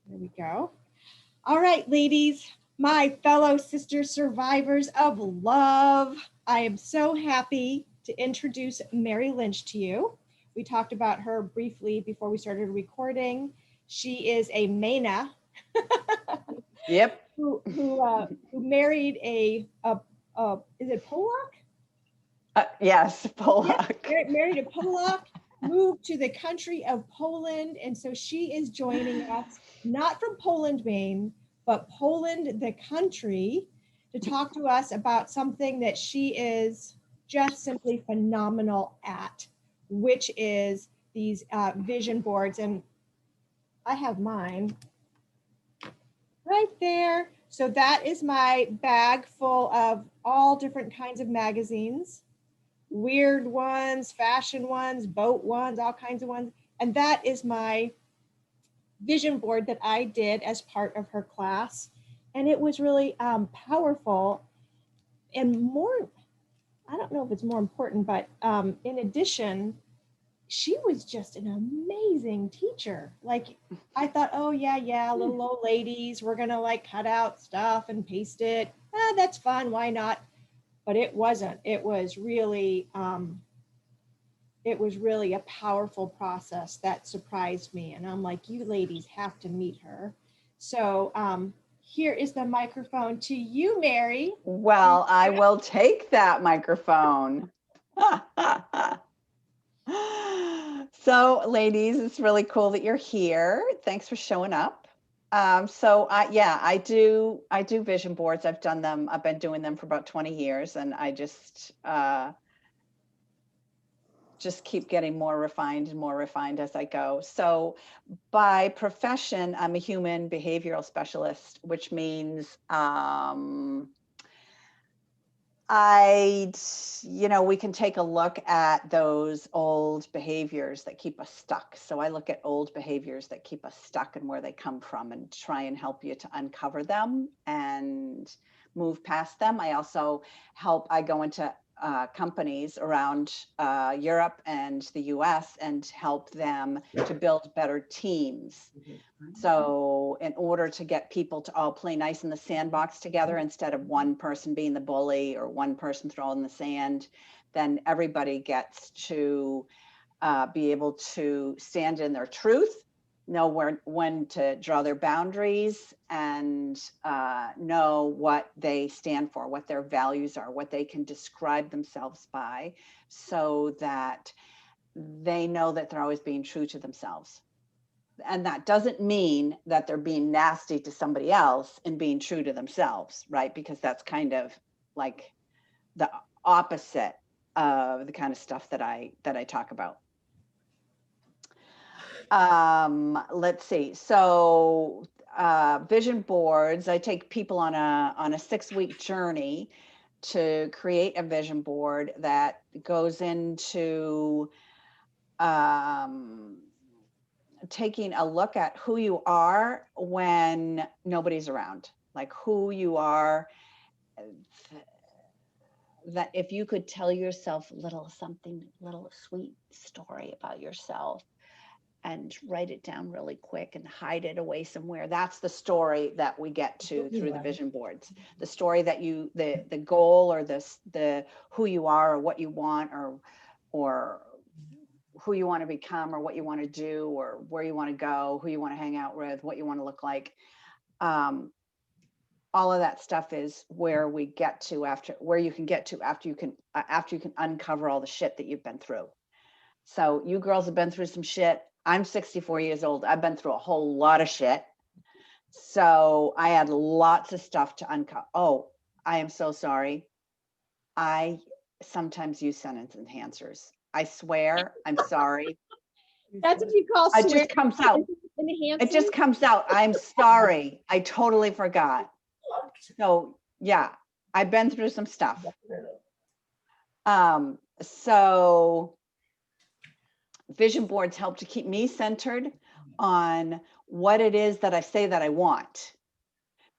There we go. All right, ladies, my fellow sister survivors of love. I am so happy to introduce Mary Lynch to you. We talked about her briefly before we started recording. She is a MENA. Yep. Who married a is it Polak? Yes, Polak. Yes, married a Polak, moved to the country of Poland, and so she is joining us not from Poland, Maine, but Poland, the country, to talk to us about something that she is just simply phenomenal at, which is these vision boards. And I have mine right there. So that is my bag full of all different kinds of magazines, weird ones, fashion ones, boat ones, all kinds of ones. And that is my vision board that I did as part of her class. And it was really powerful and more, I don't know if it's more important, but in addition, she was just an amazing teacher. Like I thought, oh yeah, little old ladies, we're gonna like cut out stuff and paste it. That's fun, why not? But it wasn't. It was really a powerful process that surprised me. And I'm like, you ladies have to meet her. So here is the microphone to you, Mary. Well, I will take that microphone. So, ladies, it's really cool that you're here. Thanks for showing up. I do vision boards. I've done them. I've been doing them for about 20 years, and I just keep getting more refined as I go. So by profession, I'm a human behavioral specialist, which means we can take a look at those old behaviors that keep us stuck. So I look at old behaviors that keep us stuck and where they come from and try and help you to uncover them and move past them. I also I go into companies around Europe and the US and help them to build better teams. So in order to get people to all play nice in the sandbox together, instead of one person being the bully or one person throwing the sand, then everybody gets to be able to stand in their truth, know when to draw their boundaries, and know what they stand for, what their values are, what they can describe themselves by, so that they know that they're always being true to themselves. And that doesn't mean that they're being nasty to somebody else and being true to themselves, right? Because that's kind of like the opposite of the kind of stuff that I talk about. Let's see. So vision boards, I take people on a 6-week journey to create a vision board that goes into taking a look at who you are when nobody's around, like who you are, that if you could tell yourself little sweet story about yourself and write it down really quick and hide it away somewhere. That's the story that we get to through the vision boards. The story that the goal, or the who you are, or what you want, or who you want to become, or what you want to do, or where you want to go, who you want to hang out with, what you want to look like. All of that stuff is where we get to after you can uncover all the shit that you've been through. So you girls have been through some shit. I'm 64 years old. I've been through a whole lot of shit. So I had lots of stuff to uncover. Oh, I am so sorry. I sometimes use sentence enhancers. I swear, I'm sorry. That's what you call swear. It just comes out. It just comes out. I'm sorry. I totally forgot. So yeah, I've been through some stuff. So vision boards help to keep me centered on what it is that I say that I want.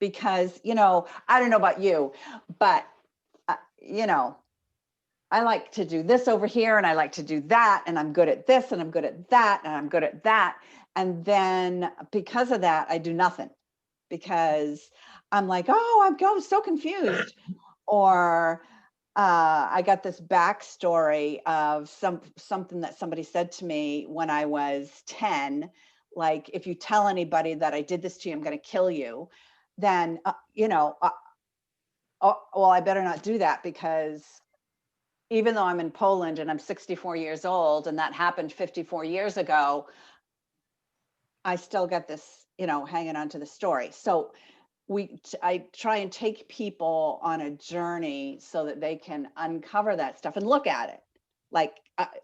Because, I don't know about you, but, I like to do this over here and I like to do that. And I'm good at this and I'm good at that and I'm good at that. And then because of that, I do nothing because I'm like, oh, I'm so confused. Or I got this backstory of something that somebody said to me when I was 10, like, if you tell anybody that I did this to you, I'm going to kill you, then, oh, well, I better not do that, because even though I'm in Poland and I'm 64 years old and that happened 54 years ago, I still get this, hanging on to the story. So I try and take people on a journey so that they can uncover that stuff and look at it. Like,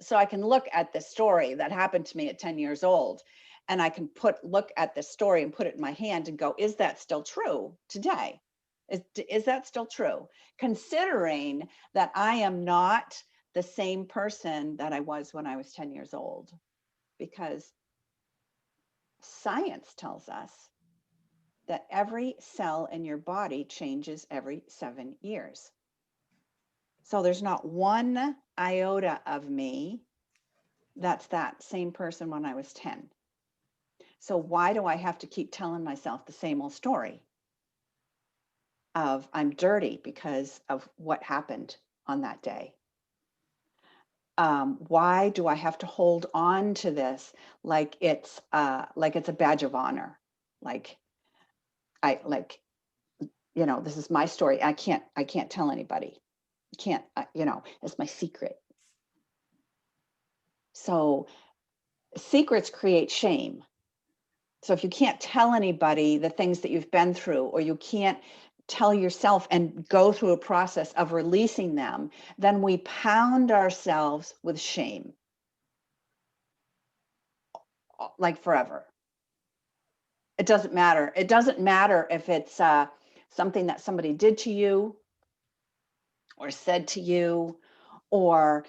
so I can look at the story that happened to me at 10 years old, and I can look at the story and put it in my hand and go, is that still true today? Is that still true? Considering that I am not the same person that I was when I was 10 years old, because science tells us that every cell in your body changes every 7 years. So there's not one iota of me that's that same person when I was 10. So why do I have to keep telling myself the same old story of I'm dirty because of what happened on that day? Why do I have to hold on to this like it's a badge of honor? This is my story. I can't tell anybody. Can't, it's my secret. So secrets create shame. So if you can't tell anybody the things that you've been through, or you can't tell yourself and go through a process of releasing them, then we pound ourselves with shame, like forever. It doesn't matter. It doesn't matter if it's something that somebody did to you or said to you, or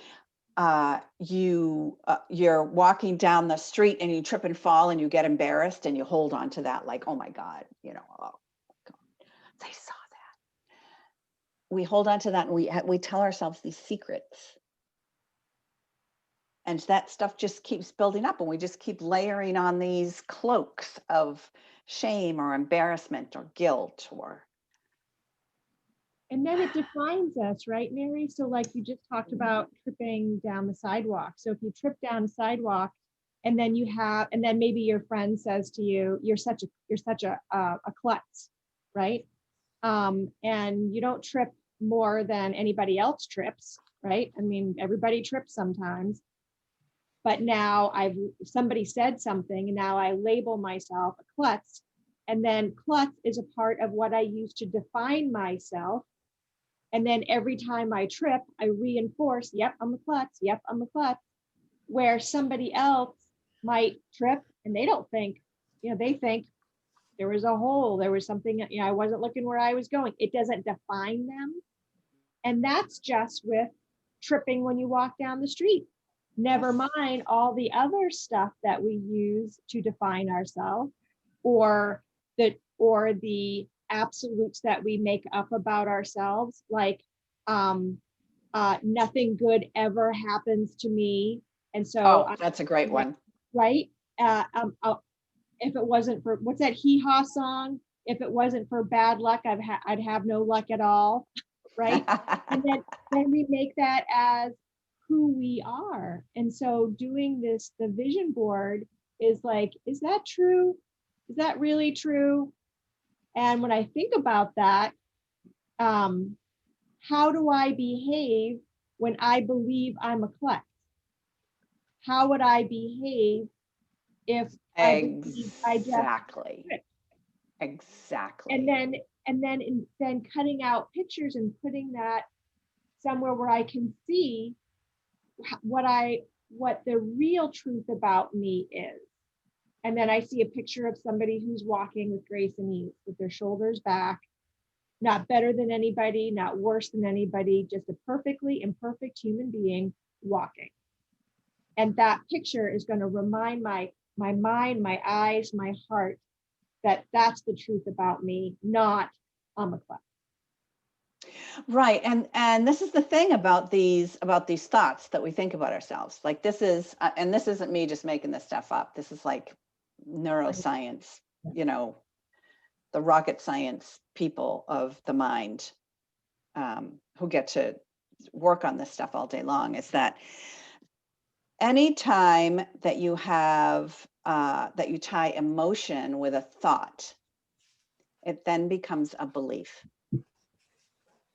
you're walking down the street and you trip and fall and you get embarrassed and you hold on to that, like, oh my God, oh God, they saw that. We hold on to that and we tell ourselves these secrets. And that stuff just keeps building up, and we just keep layering on these cloaks of shame or embarrassment or guilt And then it defines us, right, Mary? So like you just talked about tripping down the sidewalk. So if you trip down the sidewalk and then and then maybe your friend says to you, you're such a klutz, right? And you don't trip more than anybody else trips, right? I mean, everybody trips sometimes. But now somebody said something and now I label myself a klutz. And then klutz is a part of what I use to define myself. And then every time I trip, I reinforce, yep, I'm a klutz. Yep, I'm a klutz. Where somebody else might trip and they don't think, they think there was a hole, there was something, I wasn't looking where I was going. It doesn't define them. And that's just with tripping when you walk down the street. Never mind all the other stuff that we use to define ourselves, or the absolutes that we make up about ourselves, like nothing good ever happens to me. And so that's a great one. Right. If it wasn't for, what's that Hee Haw song? If it wasn't for bad luck, I'd have no luck at all. Right. And then we make that as who we are. And so doing the vision board is like, is that true? Is that really true? And when I think about that, how do I behave when I believe I'm a klutz? How would I behave if Exactly. Exactly. And then cutting out pictures and putting that somewhere where I can see what the real truth about me is. And then I see a picture of somebody who's walking with grace and ease, with their shoulders back, not better than anybody, not worse than anybody, just a perfectly imperfect human being walking. And that picture is going to remind my mind, my eyes, my heart that that's the truth about me, not I'm a klutz. Right. And this is the thing about these thoughts that we think about ourselves. Like this is and this isn't me just making this stuff up. This is like Right. neuroscience, Yeah. you know, the rocket science people of the mind, who get to work on this stuff all day long, is that anytime that you have that you tie emotion with a thought, it then becomes a belief.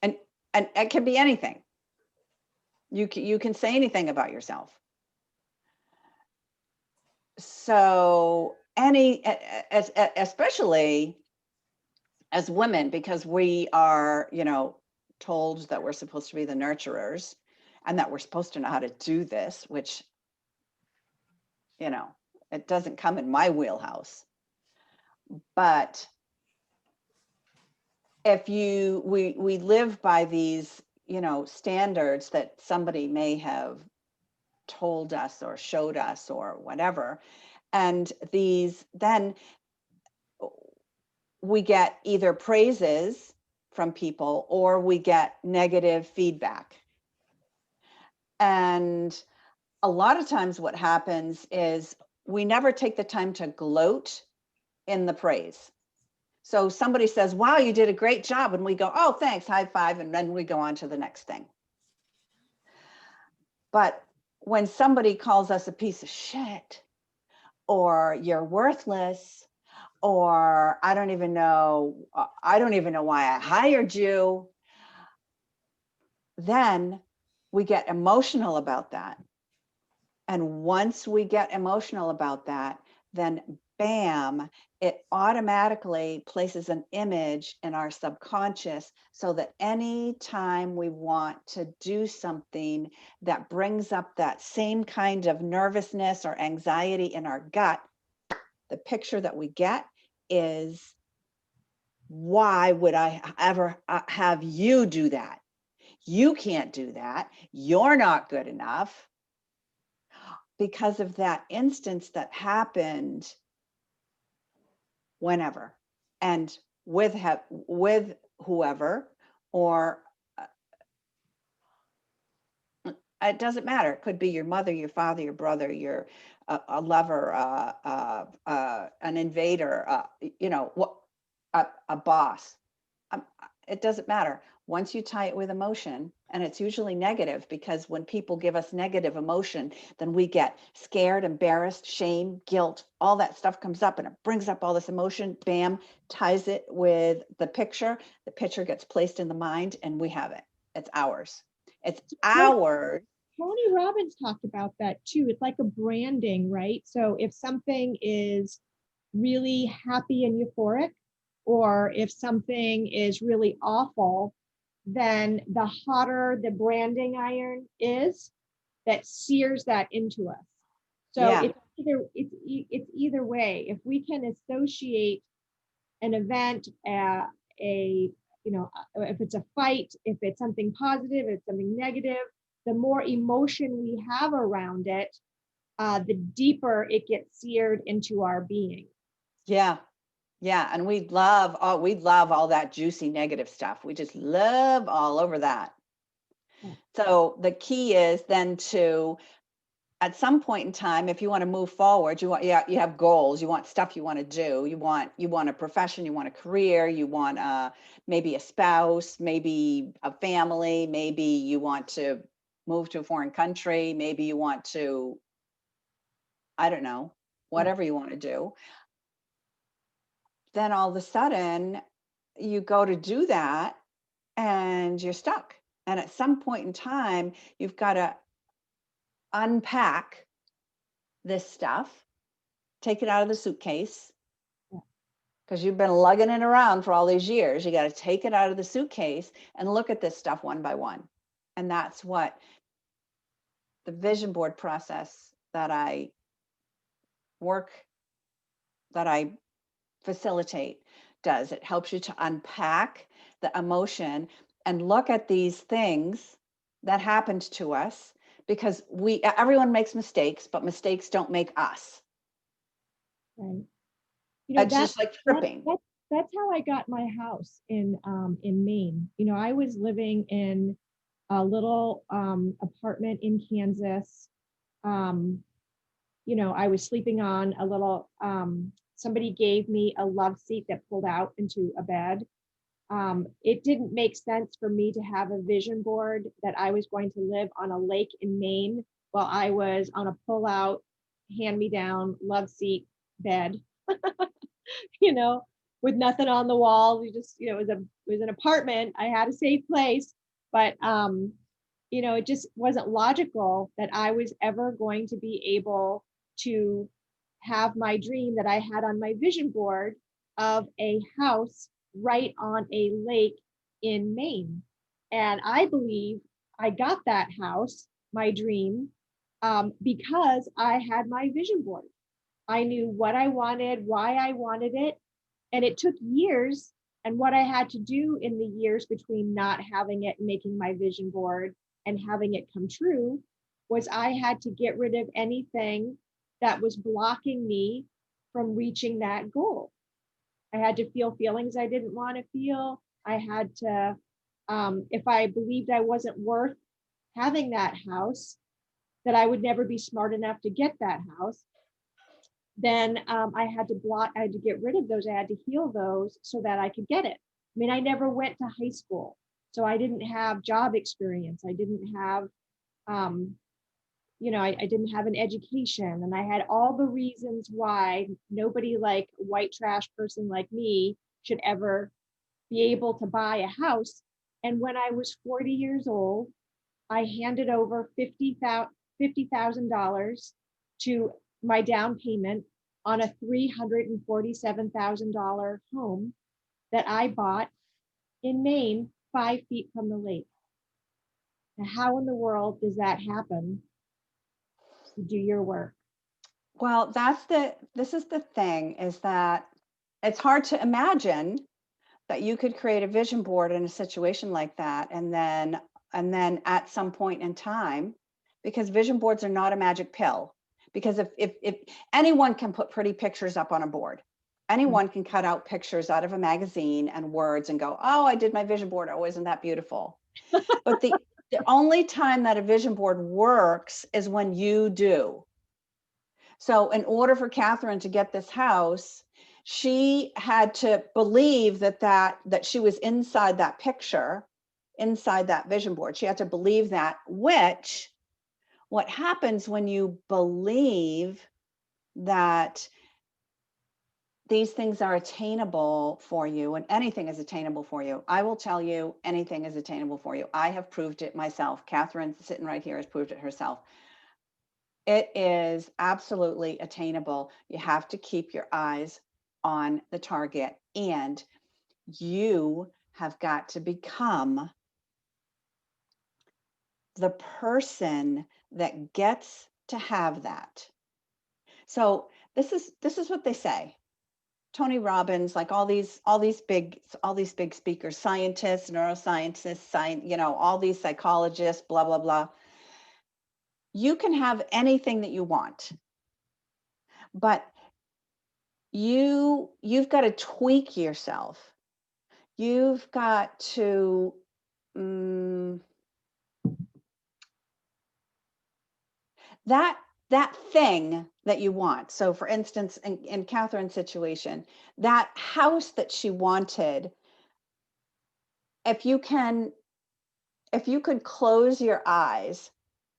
And it can be anything. You can say anything about yourself. So especially as women, because we are, told that we're supposed to be the nurturers and that we're supposed to know how to do this, which, it doesn't come in my wheelhouse. But if we live by these, standards that somebody may have told us or showed us or whatever, and then we get either praises from people or we get negative feedback. And a lot of times what happens is we never take the time to gloat in the praise. So somebody says, wow, you did a great job. And we go, oh, thanks, high five. And then we go on to the next thing. But when somebody calls us a piece of shit, or you're worthless, or I don't even know why I hired you, then we get emotional about that. And once we get emotional about that, then bam, it automatically places an image in our subconscious, so that any time we want to do something that brings up that same kind of nervousness or anxiety in our gut, the picture that we get is, why would I ever have you do that? You can't do that. You're not good enough. Because of that instance that happened whenever and with whoever, or it doesn't matter. It could be your mother, your father, your brother, your a lover, an invader, a boss. It doesn't matter. Once you tie it with emotion, and it's usually negative, because when people give us negative emotion, then we get scared, embarrassed, shame, guilt, all that stuff comes up, and it brings up all this emotion, bam, ties it with the picture gets placed in the mind, and we have it. It's ours. It's ours. Tony Robbins talked about that too. It's like a branding, right? So if something is really happy and euphoric, or if something is really awful, then the hotter the branding iron is, that sears that into us. So Yeah. it's either way. If we can associate an event, a if it's a fight, if it's something positive, if it's something negative, the more emotion we have around it, the deeper it gets seared into our being. Yeah. Yeah. And we love all that juicy negative stuff. We just love all over that. So the key is then to, at some point in time, if you want to move forward, you have goals, you want stuff you want to do, you want a profession, you want a career, you want maybe a spouse, maybe a family, maybe you want to move to a foreign country, maybe you want to, I don't know, whatever you want to do. Then all of a sudden you go to do that and you're stuck. And at some point in time, you've got to unpack this stuff, take it out of the suitcase, because you've been lugging it around for all these years. You got to take it out of the suitcase and look at this stuff one by one. And that's what the vision board process that I facilitate does. It helps you to unpack the emotion and look at these things that happened to us, because everyone makes mistakes, but mistakes don't make us. Right. It's just like tripping. that's how I got my house in Maine. You know, I was living in a little apartment in Kansas. Um, you know, I was sleeping on a little, somebody gave me a love seat that pulled out into a bed. It didn't make sense for me to have a vision board that I was going to live on a lake in Maine while I was on a pull out, hand me down love seat bed, you know, with nothing on the wall. We just, you know, it was an apartment. I had a safe place, but you know, it just wasn't logical that I was ever going to be able to have my dream that I had on my vision board of a house right on a lake in Maine. And I believe I got that house, my dream, because I had my vision board. I knew what I wanted, why I wanted it, and it took years. And what I had to do in the years between not having it and making my vision board and having it come true was I had to get rid of anything that was blocking me from reaching that goal. I had to feel feelings I didn't want to feel. I had to, if I believed I wasn't worth having that house, that I would never be smart enough to get that house, then I had to block, I had to get rid of those. I had to heal those so that I could get it. I mean, I never went to high school, so I didn't have job experience. I didn't have, you know, I didn't have an education, and I had all the reasons why nobody like a white trash person like me should ever be able to buy a house. And when I was 40 years old, I handed over $50,000 to my down payment on a $347,000 home that I bought in Maine, 5 feet from the lake. Now, how in the world does that happen? You do your work. Well, this is the thing, is that it's hard to imagine that you could create a vision board in a situation like that, and then at some point in time, because vision boards are not a magic pill, because if anyone can put pretty pictures up on a board, anyone can cut out pictures out of a magazine and words and go, oh, I did my vision board, oh, isn't that beautiful? But the only time that a vision board works is when you do. So in order for Catherine to get this house, she had to believe that she was inside that picture, inside that vision board. She had to believe that, which what happens when you believe that these things are attainable for you, and anything is attainable for you. I will tell you, anything is attainable for you. I have proved it myself. Catherine sitting right here has proved it herself. It is absolutely attainable. You have to keep your eyes on the target, and you have got to become the person that gets to have that. So this is what they say. Tony Robbins, like all these big speakers, scientists, neuroscientists, all these psychologists, blah blah blah. You can have anything that you want, but you've got to tweak yourself. You've got to that thing that you want. So for instance, in Catherine's situation, that house that she wanted, if you could close your eyes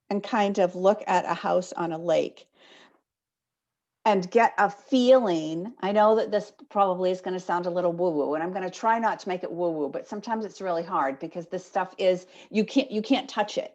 and kind of look at a house on a lake and get a feeling. I know that this probably is going to sound a little woo-woo, and I'm going to try not to make it woo-woo, but sometimes it's really hard because this stuff is, you can't touch it.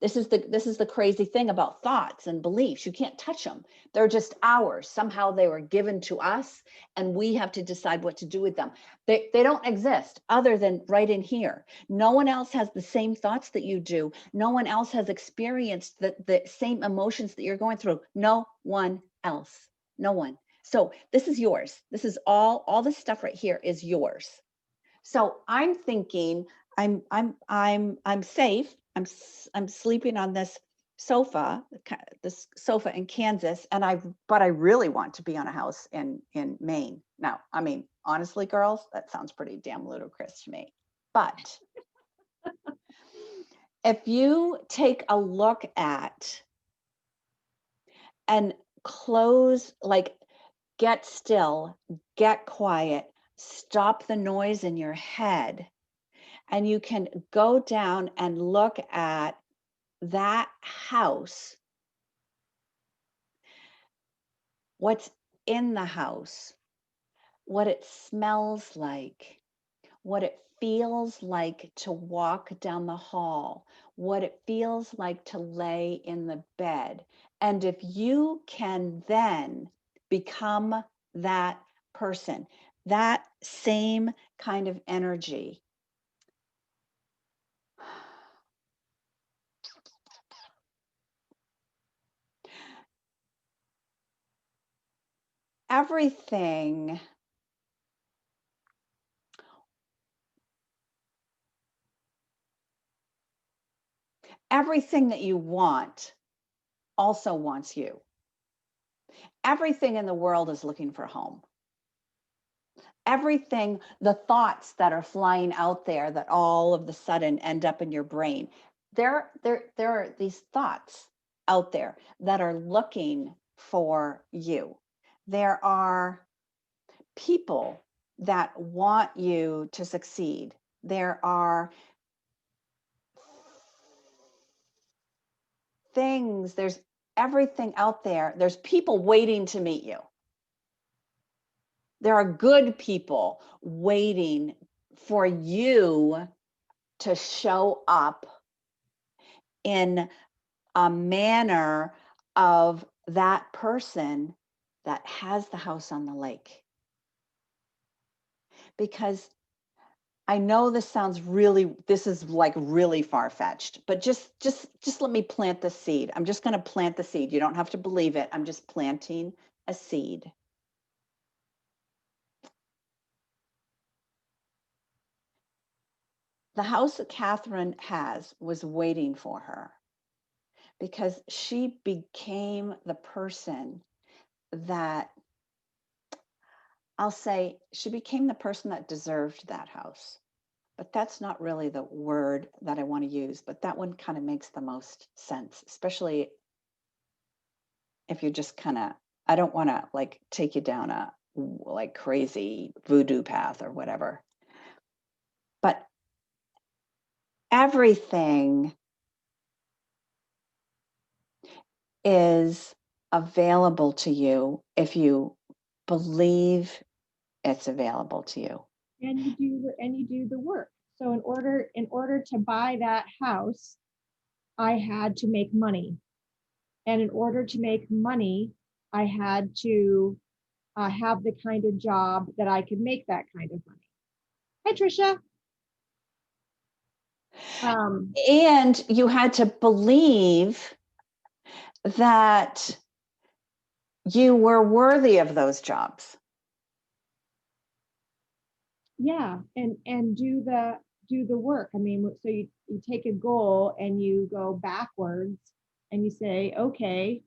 This is the crazy thing about thoughts and beliefs. You can't touch them. They're just ours. Somehow they were given to us, and we have to decide what to do with them. They don't exist other than right in here. No one else has the same thoughts that you do. No one else has experienced the same emotions that you're going through. No one else. No one. So this is yours. This is all this stuff right here is yours. So I'm thinking I'm safe. I'm sleeping on this sofa, this sofa in Kansas, but I really want to be on a house in Maine. Now, I mean, honestly, girls, that sounds pretty damn ludicrous to me. But if you take a look at and close, like, get still, get quiet, stop the noise in your head, and you can go down and look at that house, what's in the house, what it smells like, what it feels like to walk down the hall, what it feels like to lay in the bed. And if you can then become that person, that same kind of energy, everything that you want also wants you. Everything in the world is looking for a home. Everything, the thoughts that are flying out there that all of the sudden end up in your brain, there are these thoughts out there that are looking for you. There are people that want you to succeed. There are things, there's everything out there. There's people waiting to meet you. There are good people waiting for you to show up in a manner of that person that has the house on the lake. Because I know this sounds this is like really far-fetched, but just let me plant the seed. I'm just going to plant the seed. You don't have to believe it. I'm just planting a seed. The house that Catherine has was waiting for her because she became the person that, I'll say, she became the person that deserved that house. But that's not really the word that I want to use, but that one kind of makes the most sense, especially if you're just kind of, I don't want to like take you down a like crazy voodoo path or whatever. But everything is available to you if you believe it's available to you. And you do the work. So in order to buy that house, I had to make money. And in order to make money, I had to have the kind of job that I could make that kind of money. Hi, Trisha. And you had to believe that you were worthy of those jobs. Yeah, and do the work. I mean, so you take a goal and you go backwards and you say, okay,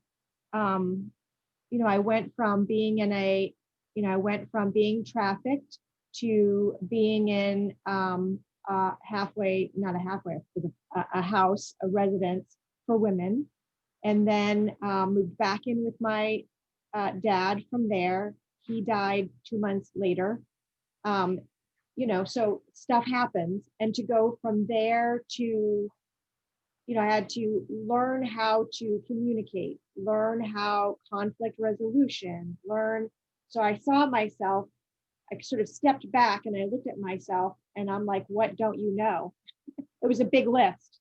I went from being I went from being trafficked to being in halfway, not a halfway, a house, a residence for women, and then moved back in with my dad from there. He died 2 months later. So stuff happens, and to go from there to, I had to learn how to communicate, learn how conflict resolution, so I saw myself, I sort of stepped back and I looked at myself and I'm like, what don't you know? It was a big list.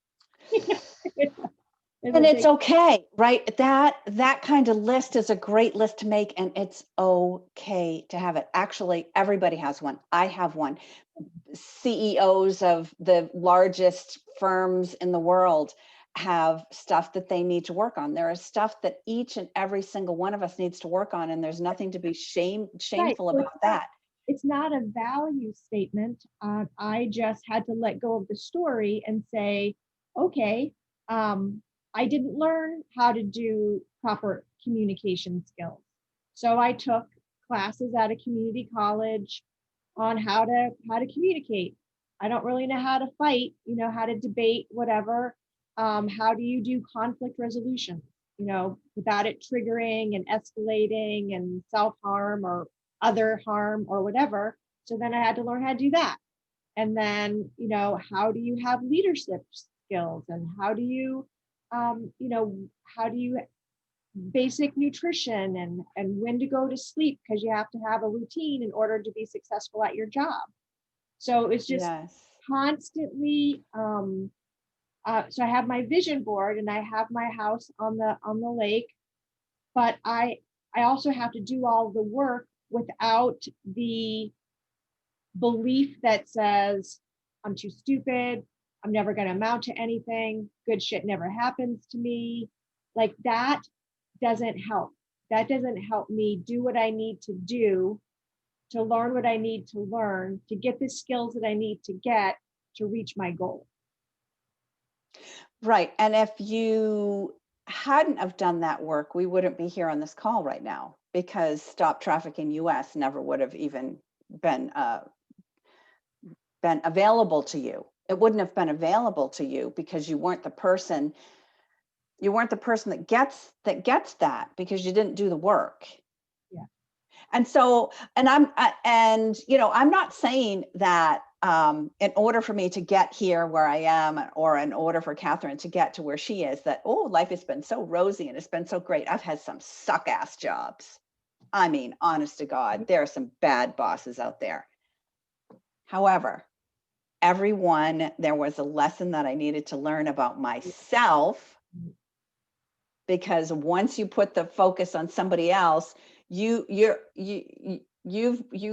And it's okay, right? That kind of list is a great list to make, and it's okay to have it. Actually, everybody has one. I have one. CEOs of the largest firms in the world have stuff that they need to work on. There is stuff that each and every single one of us needs to work on, and there's nothing to be shameful about that. It's not a value statement. I just had to let go of the story and say, okay, I didn't learn how to do proper communication skills. So I took classes at a community college on how to communicate. I don't really know how to fight, how to debate, whatever. How do you do conflict resolution, without it triggering and escalating and self-harm or other harm or whatever. So then I had to learn how to do that. And then, how do you have leadership skills, and how do you, how do you basic nutrition, and when to go to sleep, because you have to have a routine in order to be successful at your job. So it's just Yes. constantly, so I have my vision board and I have my house on the lake, but I also have to do all the work without the belief that says I'm too stupid, I'm never going to amount to anything, good shit never happens to me. Like that doesn't help. That doesn't help me do what I need to do, to learn what I need to learn, to get the skills that I need to get to reach my goal. Right. And if you hadn't have done that work, we wouldn't be here on this call right now, because Stop Trafficking US never would have even been available to you. It wouldn't have been available to you because you weren't the person that gets that, because you didn't do the work. Yeah. And so, and I'm not saying that in order for me to get here where I am, or in order for Catherine to get to where she is, that, oh, life has been so rosy and it's been so great. I've had some suck ass jobs. I mean, honest to God, there are some bad bosses out there. However, there was a lesson that I needed to learn about myself, because once you put the focus on somebody else, you've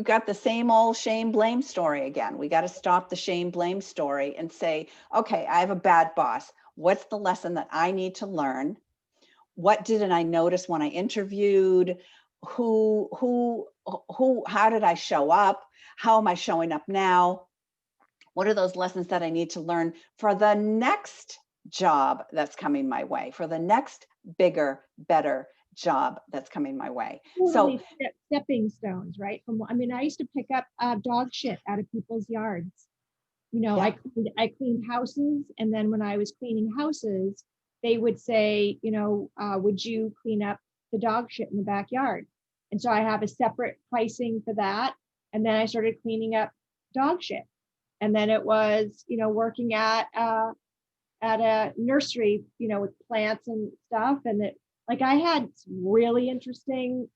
got the same old shame blame story again. We got to stop the shame blame story and say, okay, I have a bad boss. What's the lesson that I need to learn? What didn't I notice when I interviewed? How did I show up? How am I showing up now? What are those lessons that I need to learn for the next job that's coming my way, for the next bigger, better job that's coming my way? Totally. So Stepping stones, right? I used to pick up dog shit out of people's yards. yeah. I cleaned houses, and then when I was cleaning houses, they would say, would you clean up the dog shit in the backyard? And so I have a separate pricing for that. And then I started cleaning up dog shit. And then it was, working at a nursery, with plants and stuff. And I had really interesting,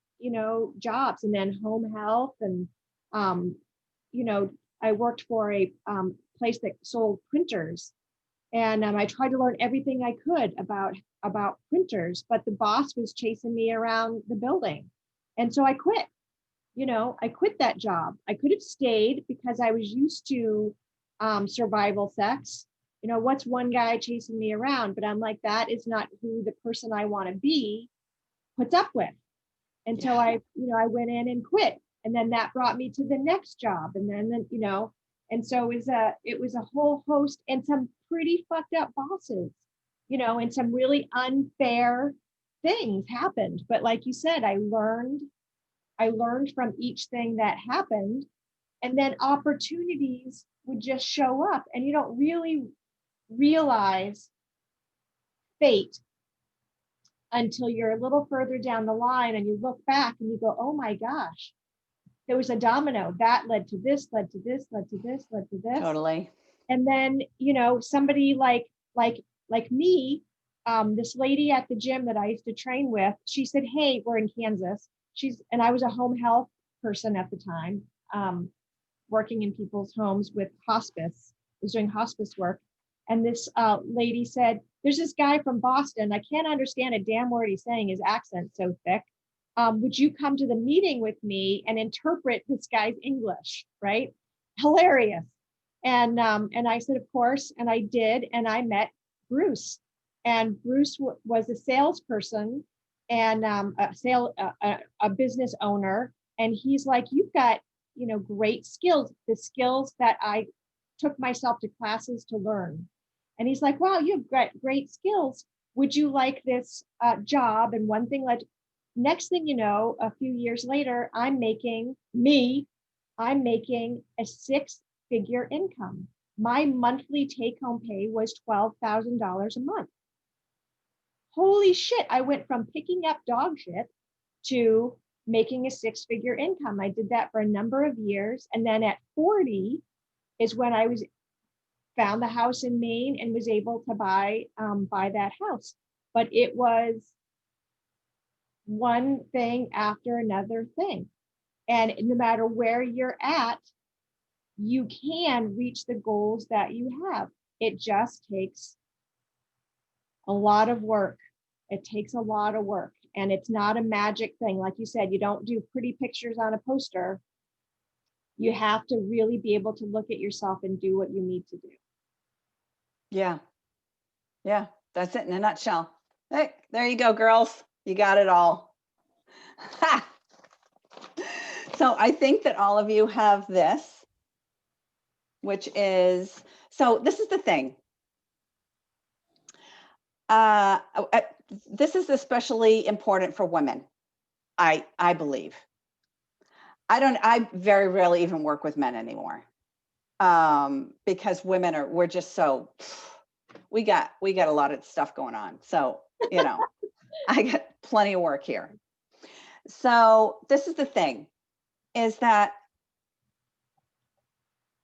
jobs. And then home health, and, I worked for a place that sold printers. And I tried to learn everything I could about printers, but the boss was chasing me around the building. And so I quit. I quit that job. I could have stayed because I was used to survival sex. What's one guy chasing me around? But I'm like, that is not who the person I want to be puts up with. And so I went in and quit. And then that brought me to the next job. And then, and so it was a whole host, and some pretty fucked up bosses, and some really unfair things happened. But like you said, I learned from each thing that happened, and then opportunities would just show up, and you don't really realize fate until you're a little further down the line and you look back and you go, oh my gosh, there was a domino that led to this, led to this, led to this, led to this. Totally. And then, somebody like me, this lady at the gym that I used to train with, she said, hey, we're in Kansas. And I was a home health person at the time, working in people's homes with hospice. I was doing hospice work. And this lady said, there's this guy from Boston. I can't understand a damn word he's saying. His accent's so thick. Would you come to the meeting with me and interpret this guy's English? Right? Hilarious. And I said, of course. And I did. And I met Bruce. And Bruce was a salesperson and a business owner. And he's like, you've got, great skills, the skills that I took myself to classes to learn. And he's like, wow, you have great skills. would you like this job? And one thing led, next thing you know, a few years later, I'm making a six-figure income. My monthly take-home pay was $12,000 a month. Holy shit, I went from picking up dog shit to making a six-figure income. I did that for a number of years. And then at 40 is when I was found the house in Maine and was able to buy that house. But it was one thing after another thing. And no matter where you're at, you can reach the goals that you have. It just takes a lot of work. It takes a lot of work. And it's not a magic thing. Like you said, you don't do pretty pictures on a poster. You have to really be able to look at yourself and do what you need to do. Yeah. Yeah. That's it in a nutshell. Hey, there you go, girls. You got it all. Ha! So I think that all of you have this, which is, so this is the thing. Uh, this is especially important for women, I believe. I very rarely even work with men anymore, because we're just so, we got a lot of stuff going on. So, I got plenty of work here. So this is the thing, is that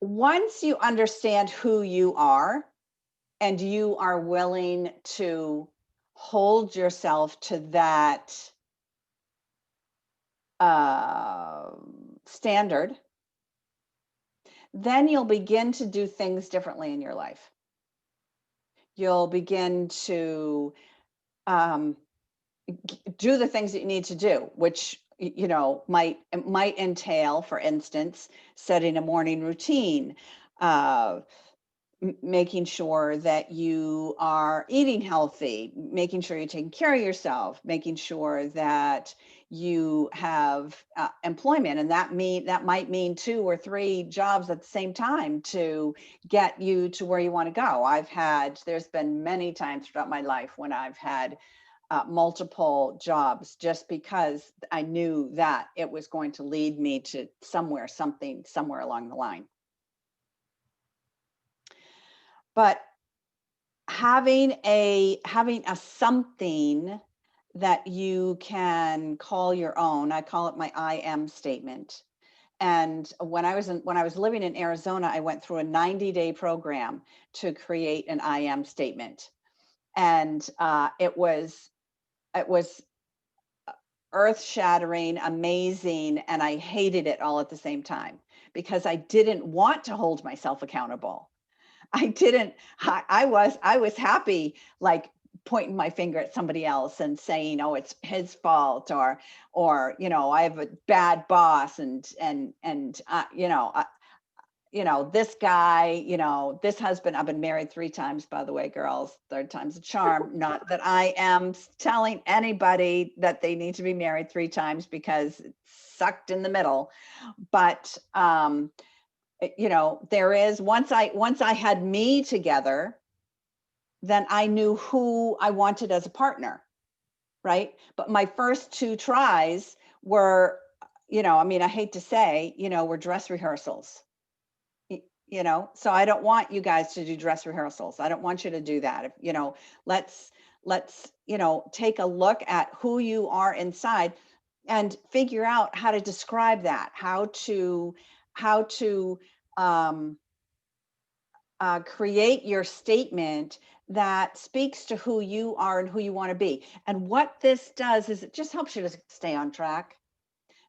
once you understand who you are and you are willing to hold yourself to that standard, then you'll begin to do things differently in your life. You'll begin to do the things that you need to do, which might entail, for instance, setting a morning routine, making sure that you are eating healthy, making sure you're taking care of yourself, making sure that you have employment, and that might mean 2 or 3 jobs at the same time to get you to where you want to go. There's been many times throughout my life when I've had multiple jobs, just because I knew that it was going to lead me to somewhere along the line. But having a something that you can call your own, I call it my I am statement. And when I was living in Arizona, I went through a 90-day program to create an I am statement. And it was earth-shattering, amazing, and I hated it all at the same time, because I didn't want to hold myself accountable. I was happy, like, pointing my finger at somebody else and saying, oh, it's his fault, or I have a bad boss, and this guy, this husband. I've been married 3 times, by the way, girls. 3rd time's a charm. Not that I am telling anybody that they need to be married 3 times, because it's sucked in the middle. But there is, once I had me together, then I knew who I wanted as a partner, right? But my first 2 tries were, I hate to say, were dress rehearsals. So I don't want you guys to do dress rehearsals. I don't want you to do that. Let's take a look at who you are inside and figure out how to describe that, how to create your statement that speaks to who you are and who you want to be. And what this does is it just helps you to stay on track,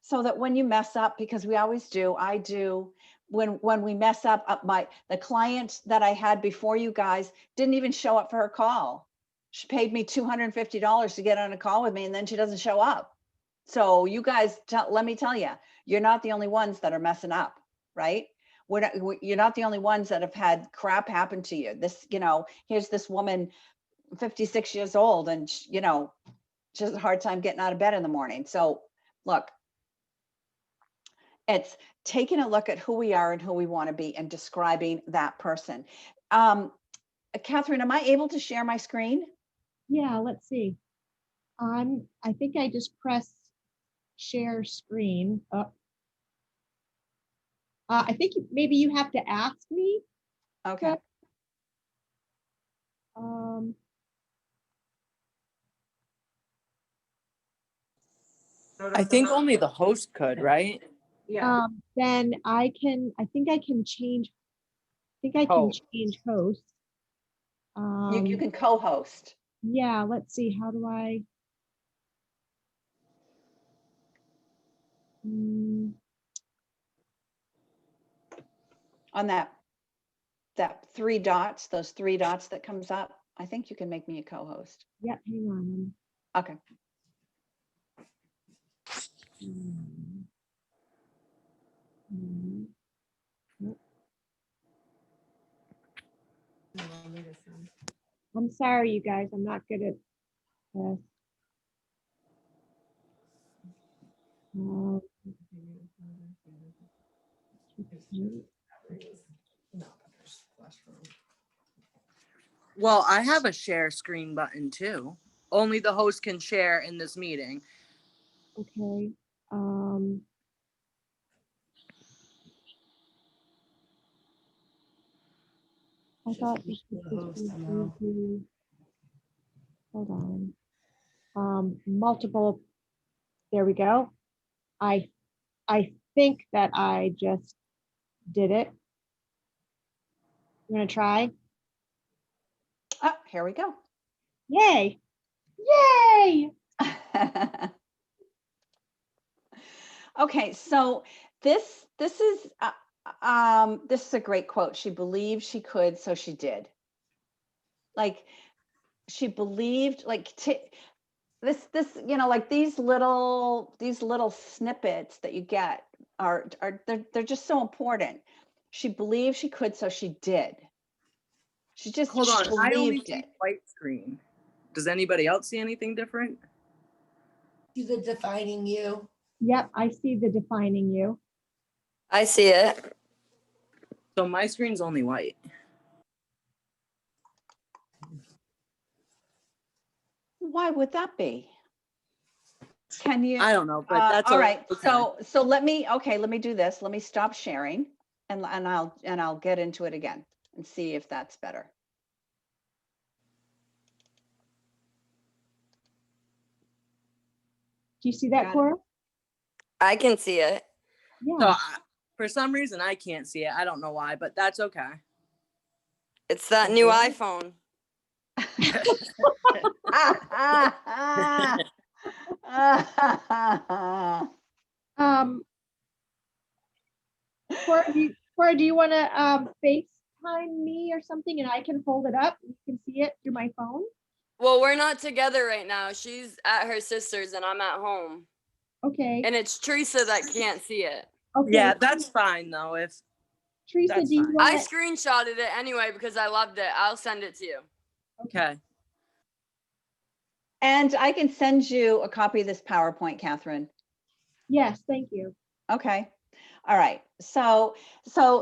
so that when you mess up, because we always do, I do, when we mess up, the client that I had before you guys didn't even show up for her call. She paid me $250 to get on a call with me, and then she doesn't show up. So you guys, let me tell you, you're not the only ones that are messing up, right? You're not the only ones that have had crap happen to you. Here's this woman, 56 years old, and she has a hard time getting out of bed in the morning. So look, it's taking a look at who we are and who we want to be and describing that person. Catherine, am I able to share my screen? Yeah, let's see. I think I just pressed share screen. I think maybe you have to ask me. Okay. Um, I think only the host could, right? Yeah. then I think I can change, Oh. change host. You can co-host. Yeah, let's see, how do I? On that three dots, those three dots that comes up. I think you can make me a co-host. Yep, hang on. Okay. Nope. I'm sorry, you guys, I'm not good at this. Well, I have a share screen button too. Only the host can share in this meeting. Okay. I thought this was easy. Hold on. Multiple. There we go. I think that I just did it. You want to try? Oh, here we go. Yay! Yay! Okay, so this is a great quote. She believed she could, so she did. Like she believed, like this like these little snippets that you get are they're just so important. She believed she could, so she did. She just Hold on, I only believed see it. white screen. Does anybody else see anything different? See the defining you. Yep, I see the defining you. I see it. So my screen's only white. Why would that be? Can you? I don't know, but that's all right. okay. So let me do this. Let me stop sharing and I'll get into it again and see if that's better. Do you see that, Cora? I can see it. Yeah. So for some reason I can't see it. I don't know why, but that's okay. It's that new iPhone. Cora, do you want to FaceTime me or something, and I can hold it up? You can see it through my phone. Well, we're not together right now. She's at her sister's and I'm at home. Okay. And it's Teresa that can't see it. Okay. Yeah, that's fine though. If Teresa, that's do you fine. want? I screenshotted it anyway because I loved it. I'll send it to you. Okay. And I can send you a copy of this PowerPoint, Catherine. Yes, thank you. Okay. All right. So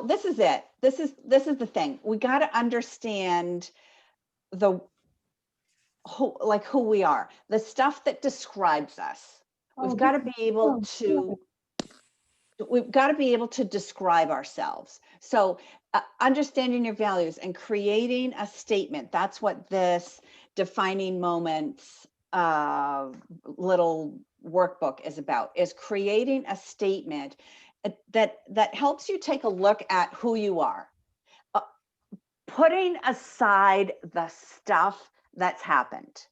this is it. This is the thing. We got to understand who we are, the stuff that describes us. We've got to be able to describe ourselves. So understanding your values and creating a statement. That's what this defining moments little workbook is about, is creating a statement that helps you take a look at who you are. Putting aside the stuff that's happened.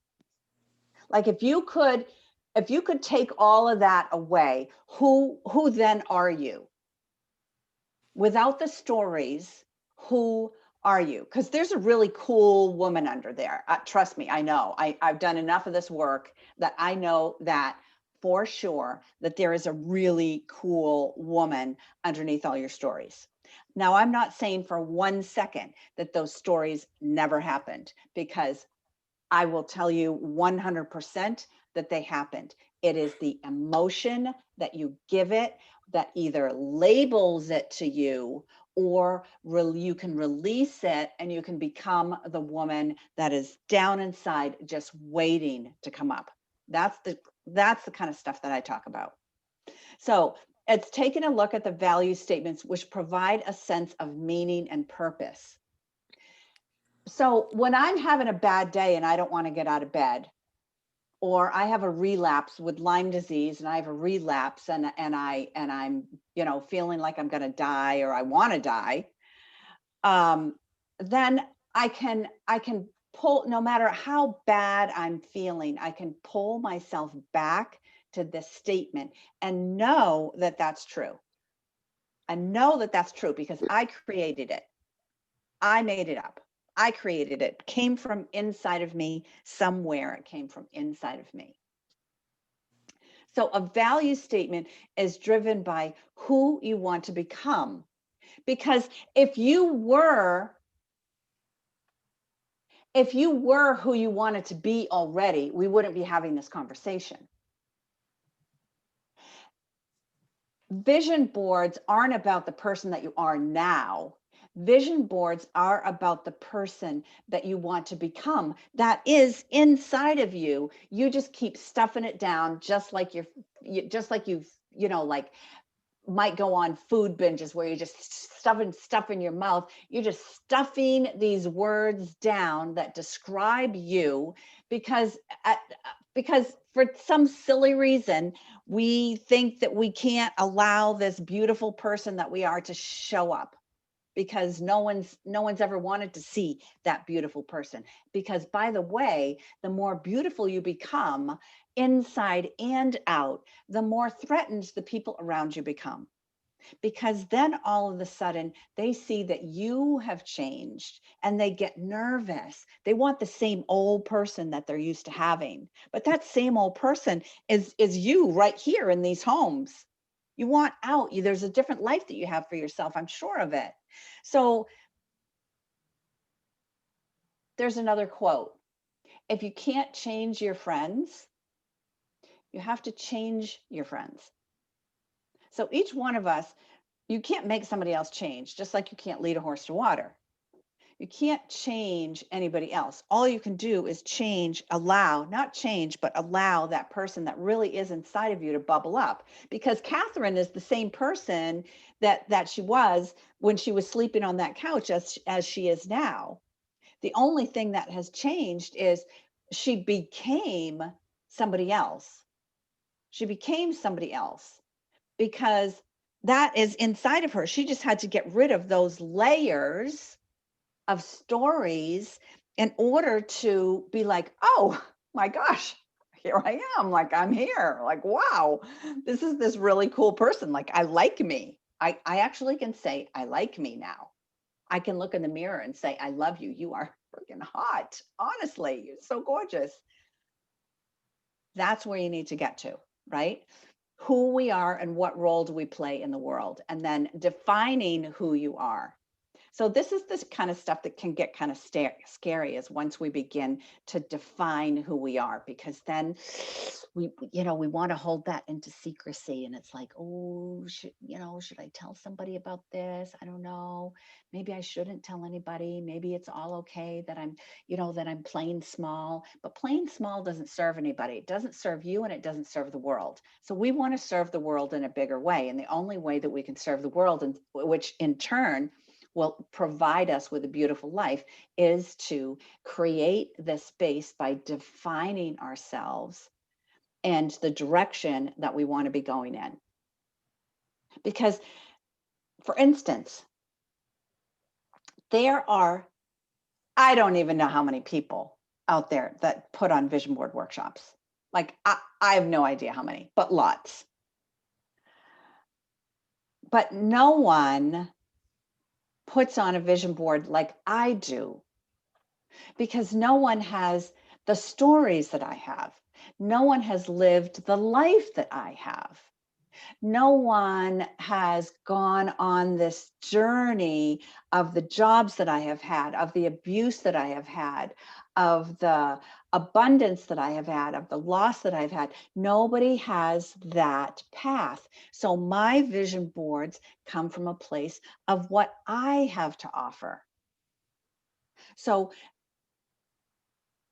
Like if you could take all of that away, who then are you? Without the stories, who are you? Because there's a really cool woman under there. Trust me, I know. I've done enough of this work that I know that for sure that there is a really cool woman underneath all your stories. Now, I'm not saying for 1 second that those stories never happened, because I will tell you 100% that they happened. It is the emotion that you give it that either labels it to you or you can release it and you can become the woman that is down inside just waiting to come up. That's the kind of stuff that I talk about. So it's taking a look at the value statements which provide a sense of meaning and purpose. So when I'm having a bad day and I don't want to get out of bed, or I have a relapse with Lyme disease and I have a relapse and I'm, you know, feeling like I'm going to die or I want to die, then I can pull, no matter how bad I'm feeling, I can pull myself back to this statement and know that that's true. I know that that's true because I created it. I made it up. I created it. It came from inside of me somewhere. It came from inside of me. So a value statement is driven by who you want to become. Because if you were who you wanted to be already, we wouldn't be having this conversation. Vision boards aren't about the person that you are now. Vision boards are about the person that you want to become. That is inside of you. You just keep stuffing it down, just like you've, you know, like might go on food binges where you're just stuffing stuff in your mouth. You're just stuffing these words down that describe you because for some silly reason, we think that we can't allow this beautiful person that we are to show up because no one's ever wanted to see that beautiful person. Because by the way, the more beautiful you become inside and out, the more threatened the people around you become. Because then all of a sudden they see that you have changed and they get nervous. They want the same old person that they're used to having. But that same old person is you right here in these homes. You want out. There's a different life that you have for yourself. I'm sure of it. So there's another quote. If you can't change your friends, you have to change your friends. So each one of us, you can't make somebody else change, just like you can't lead a horse to water. You can't change anybody else. All you can do is change, not change, but allow that person that really is inside of you to bubble up. Because Catherine is the same person that she was when she was sleeping on that couch as she is now. The only thing that has changed is she became somebody else. She became somebody else because that is inside of her. She just had to get rid of those layers of stories in order to be like, oh my gosh, here I am. Like, I'm here. Like, wow, this is this really cool person. Like, I like me. I actually can say, I like me now. I can look in the mirror and say, I love you. You are freaking hot. Honestly, you're so gorgeous. That's where you need to get to, right? Who we are and what role do we play in the world, and then defining who you are. So this is this kind of stuff that can get kind of scary is once we begin to define who we are, because then we want to hold that into secrecy. And it's like, oh, should I tell somebody about this? I don't know. Maybe I shouldn't tell anybody. Maybe it's all okay that I'm playing small, but playing small doesn't serve anybody. It doesn't serve you and it doesn't serve the world. So we want to serve the world in a bigger way. And the only way that we can serve the world, and which in turn will provide us with a beautiful life, is to create this space by defining ourselves and the direction that we want to be going in. Because, for instance, I don't even know how many people out there that put on vision board workshops. Like, I have no idea how many, but lots. But no one puts on a vision board like I do, because no one has the stories that I have. No one has lived the life that I have. No one has gone on this journey of the jobs that I have had, of the abuse that I have had, of the abundance that I have had, of the loss that I've had. Nobody has that path. So my vision boards come from a place of what I have to offer. So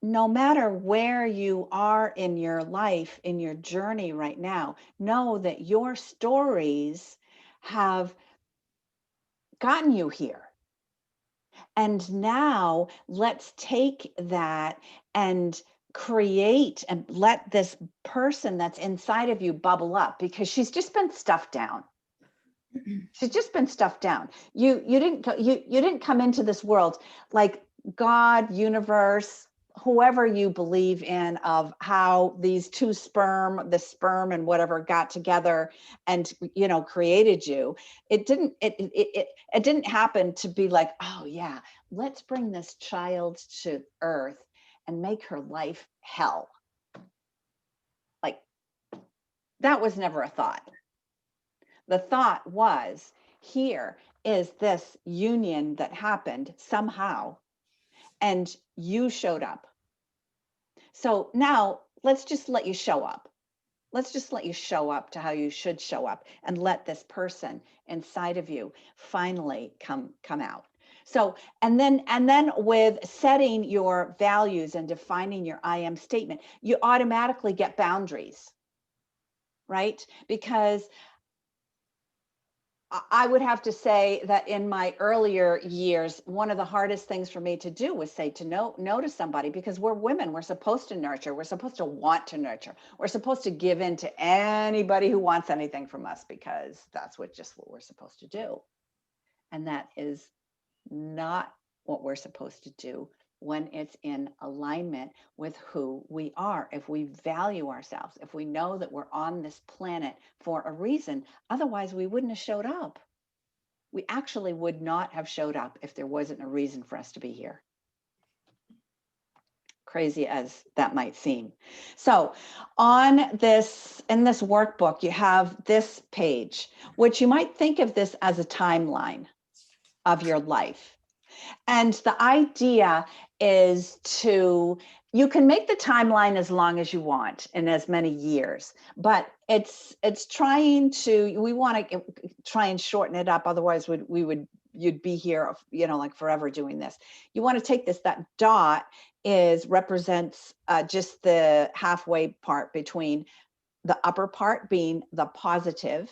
no matter where you are in your life, in your journey right now, know that your stories have gotten you here. And now let's take that and create and let this person that's inside of you bubble up, because she's just been stuffed down. She's just been stuffed down. You didn't come into this world like God, universe, whoever you believe in, of how these two the sperm and whatever got together and created you. It didn't happen to be like, oh yeah, let's bring this child to earth and make her life hell. Like, that was never a thought. The thought was, here is this union that happened somehow, and you showed up. So now let's just let you show up. Let's just let you show up to how you should show up, and let this person inside of you finally come out. So, and then with setting your values and defining your I am statement, you automatically get boundaries, right? Because I would have to say that in my earlier years, one of the hardest things for me to do was say to no to somebody, because we're women. We're supposed to nurture. We're supposed to want to nurture. We're supposed to give in to anybody who wants anything from us, because that's what we're supposed to do. And that is not what we're supposed to do when it's in alignment with who we are. If we value ourselves, if we know that we're on this planet for a reason, otherwise we wouldn't have showed up. We actually would not have showed up if there wasn't a reason for us to be here. Crazy as that might seem. So in this workbook, you have this page, which you might think of this as a timeline of your life. And the idea is you can make the timeline as long as you want and as many years, but it's trying to, we want to try and shorten it up. Otherwise you'd be here, like forever doing this. You want to take this, that dot represents just the halfway part between the upper part being the positive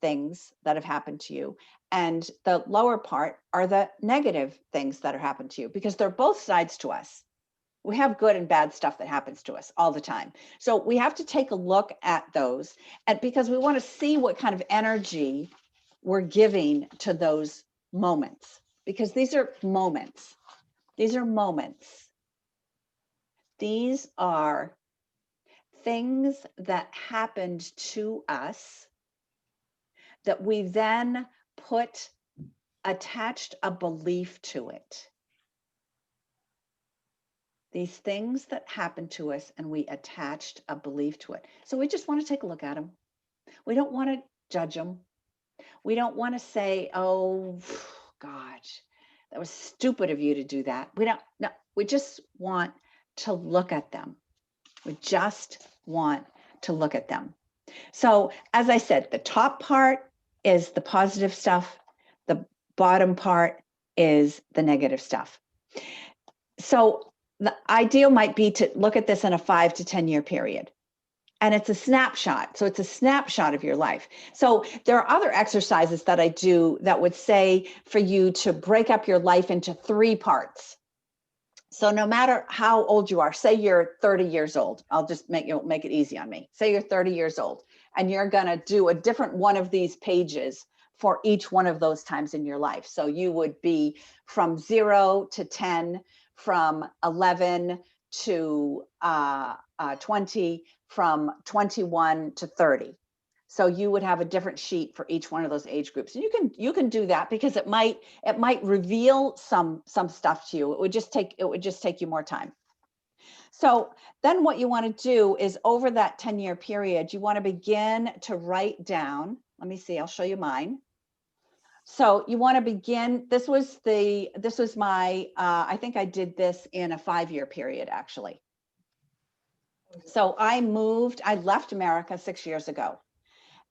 things that have happened to you, and the lower part are the negative things that have happened to you, because they're both sides to us. We have good and bad stuff that happens to us all the time. So we have to take a look at those, and because we want to see what kind of energy we're giving to those moments, because these are moments. These are moments. These are things that happened to us that we then attached a belief to it. These things that happened to us, and we attached a belief to it. So we just want to take a look at them. We don't want to judge them. We don't want to say, oh, gosh, that was stupid of you to do that. We just want to look at them. We just want to look at them. So as I said, the top part is the positive stuff. The bottom part is the negative stuff. So the ideal might be to look at this in a 5 to 10 year period. And it's a snapshot. So it's a snapshot of your life. So there are other exercises that I do that would say for you to break up your life into 3 parts. So no matter how old you are, say you're 30 years old, I'll just make it easy on me. Say you're 30 years old, and you're going to do a different one of these pages for each one of those times in your life. So you would be from 0 to 10, from 11 to 20, from 21 to 30. So you would have a different sheet for each one of those age groups. And you can do that, because it might reveal some stuff to you. It would just take you more time. So then what you want to do is over that 10-year period, you want to begin to write down, let me see, I'll show you mine. So you want to begin, this was my, I think I did this in a 5-year period, actually. So I left America 6 years ago,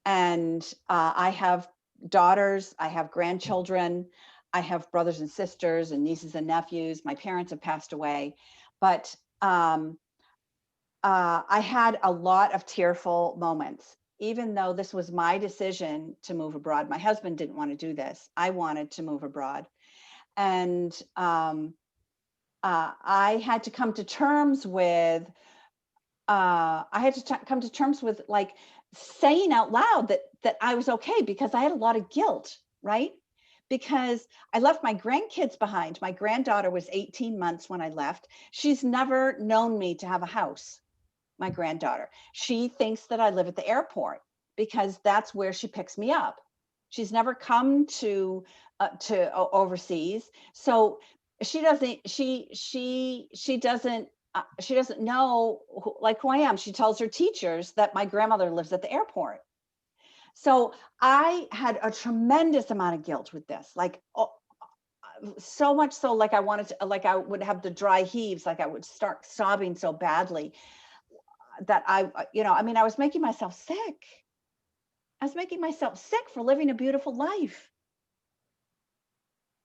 and I have daughters, I have grandchildren, I have brothers and sisters and nieces and nephews. My parents have passed away, but I had a lot of tearful moments, even though this was my decision to move abroad. My husband didn't want to do this. I wanted to move abroad. And I had to come to terms with, like saying out loud that I was okay, because I had a lot of guilt, right? Because I left my grandkids behind. My granddaughter was 18 months when I left. She's never known me to have a house. My granddaughter, she thinks that I live at the airport because that's where she picks me up. She's never come to overseas, so she doesn't know who I am. She tells her teachers that my grandmother lives at the airport. So I had a tremendous amount of guilt with this, so much so, like I would have the dry heaves, like I would start sobbing so badly that I was making myself sick. I was making myself sick for living a beautiful life.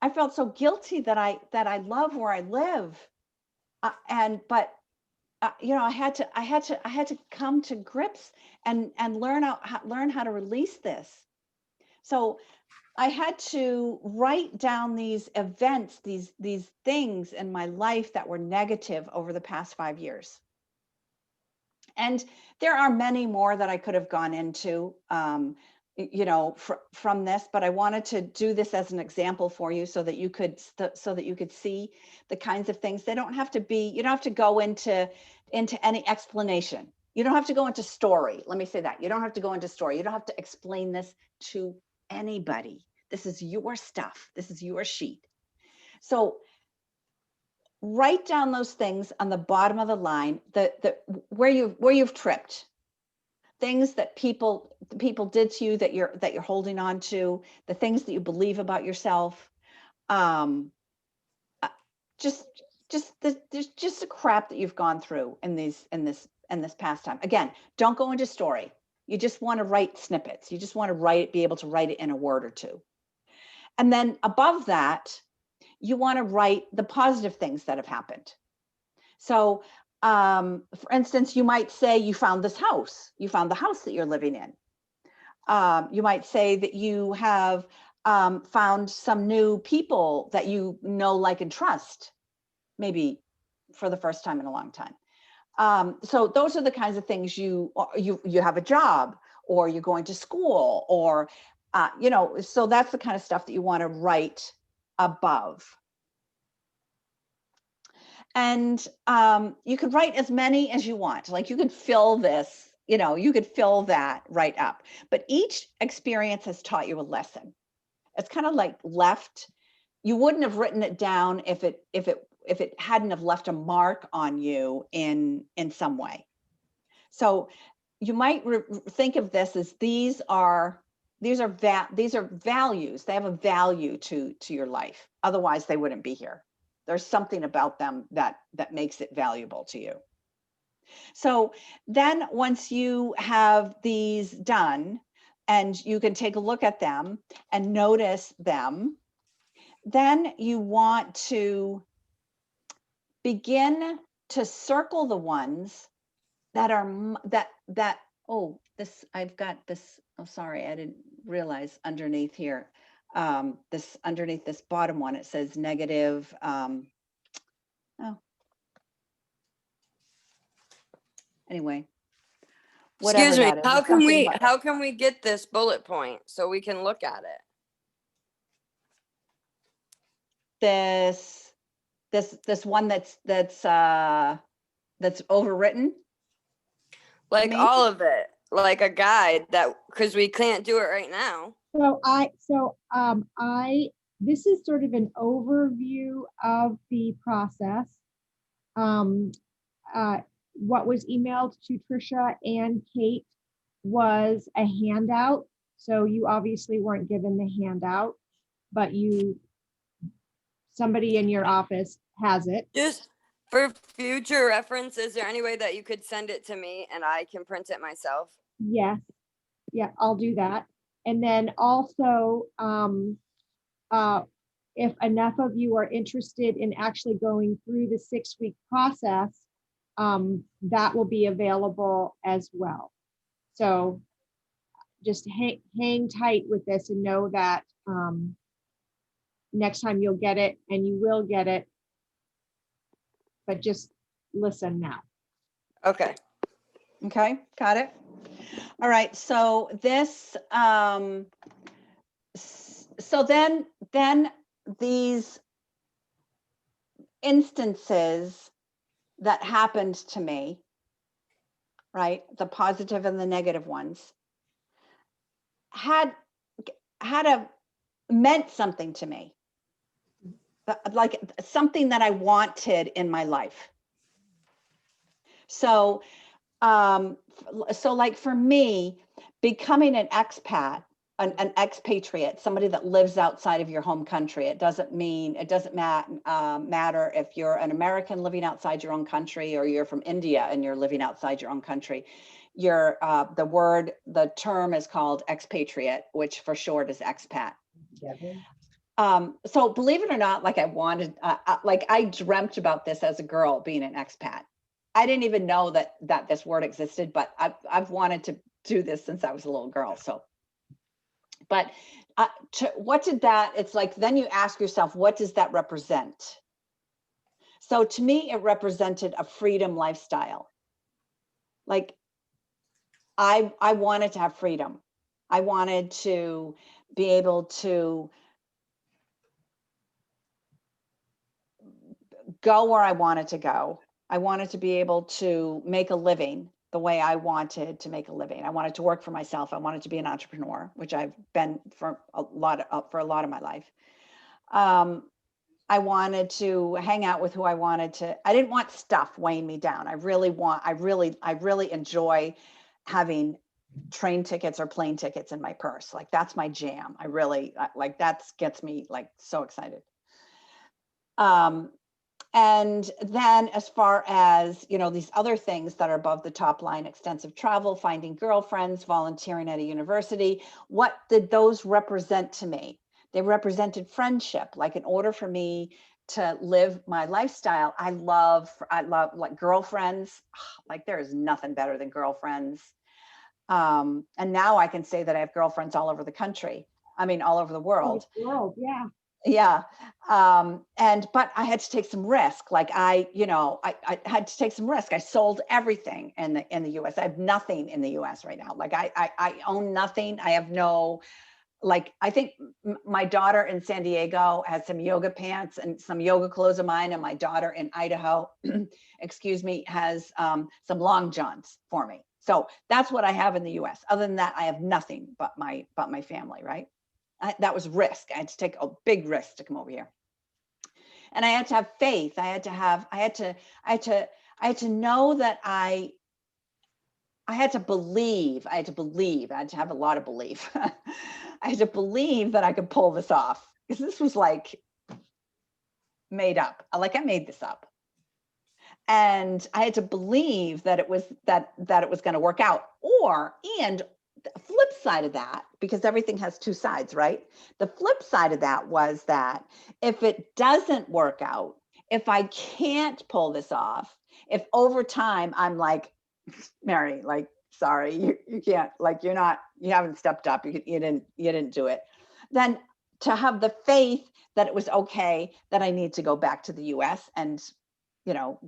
I felt so guilty that I love where I live, I had to come to grips and learn how to release this. So I had to write down these events, these things in my life that were negative over the past 5 years. And there are many more that I could have gone into, from this, but I wanted to do this as an example for you so that you could see the kinds of things. You don't have to go into any explanation. You don't have to go into story. Let me say that. You don't have to go into story. You don't have to explain this to anybody. This is your stuff. This is your sheet. So write down those things on the bottom of the line, where you've tripped, things that people did to you that you're holding on to, the things that you believe about yourself, just the crap that you've gone through in this past time. Again, don't go into story. You just want to write snippets. You just want to be able to write it in a word or two. And then above that, you want to write the positive things that have happened. So, for instance, you might say you found this house. You found the house that you're living in. You might say that you have found some new people that you know, like, and trust, maybe for the first time in a long time. So those are the kinds of things you have a job, or you're going to school, or so that's the kind of stuff that you want to write above. And you could write as many as you want. Like, you could fill this, you could fill that right up. But each experience has taught you a lesson. It's kind of like you wouldn't have written it down if it hadn't have left a mark on you in some way. So you might think of this as these are values. They have a value to your life. Otherwise, they wouldn't be here. There's something about them that makes it valuable to you. So then once you have these done and you can take a look at them and notice them, then you want to begin to circle the ones that are I've got this. Oh, sorry, I didn't realize underneath here. Underneath this bottom one, it says negative. Anyway, Excuse me. How is. can we get this bullet point so we can look at it? This one that's overwritten. Like all of it, like a guide, because we can't do it right now. This is sort of an overview of the process. what was emailed to Trisha and Kate was a handout. So you obviously weren't given the handout, but somebody in your office has it. Just for future reference, is there any way that you could send it to me and I can print it myself? Yes. Yeah, I'll do that. And then also, if enough of you are interested in actually going through the 6-week process, that will be available as well. So just hang tight with this and know that next time you'll get it, and you will get it, but just listen now. Okay. Okay, got it. All right, so this, so then these instances that happened to me, right, the positive and the negative ones, had meant something to me, like something that I wanted in my life. So like for me, becoming an expat, an expatriate, somebody that lives outside of your home country, it doesn't matter if you're an American living outside your own country or you're from India and you're living outside your own country. The term is called expatriate, which for short is expat. So believe it or not, like I dreamt about this as a girl, being an expat. I didn't even know that this word existed, but I've wanted to do this since I was a little girl. So, but what did that, it's like, then you ask yourself, what does that represent? So to me, it represented a freedom lifestyle. Like I wanted to have freedom. I wanted to be able to go where I wanted to go. I wanted to be able to make a living the way I wanted to make a living. I wanted to work for myself. I wanted to be an entrepreneur, which I've been for a lot of my life. I wanted to hang out with who I wanted to. I didn't want stuff weighing me down. I really enjoy having train tickets or plane tickets in my purse. Like that's my jam. I really like, that gets me like so excited. And then as far as, these other things that are above the top line, extensive travel, finding girlfriends, volunteering at a university, what did those represent to me? They represented friendship. Like in order for me to live my lifestyle, I love like girlfriends. Like there is nothing better than girlfriends. And now I can say that I have girlfriends all over the country. I mean, all over the world. Yeah. Yeah. But I had to take some risk. Like I had to take some risk. I sold everything in the US. I have nothing in the US right now. Like I own nothing. I have no, like, I think my daughter in San Diego has some yoga pants and some yoga clothes of mine. And my daughter in Idaho, excuse me, has some long johns for me. So that's what I have in the US. Other than that, I have nothing but my family, right? That was risk. I had to take a big risk to come over here. And I had to have faith. I had to know that I had to believe. I had to have a lot of belief. I had to believe that I could pull this off, because this was like made up. Like I made this up. And I had to believe that it was going to work out. And the flip side of that, because everything has two sides, right? The flip side of that was that if it doesn't work out, if I can't pull this off, if over time I'm like, Mary, like, sorry, you can't, like, you haven't stepped up, you didn't do it, then to have the faith that it was okay, that I need to go back to the US and,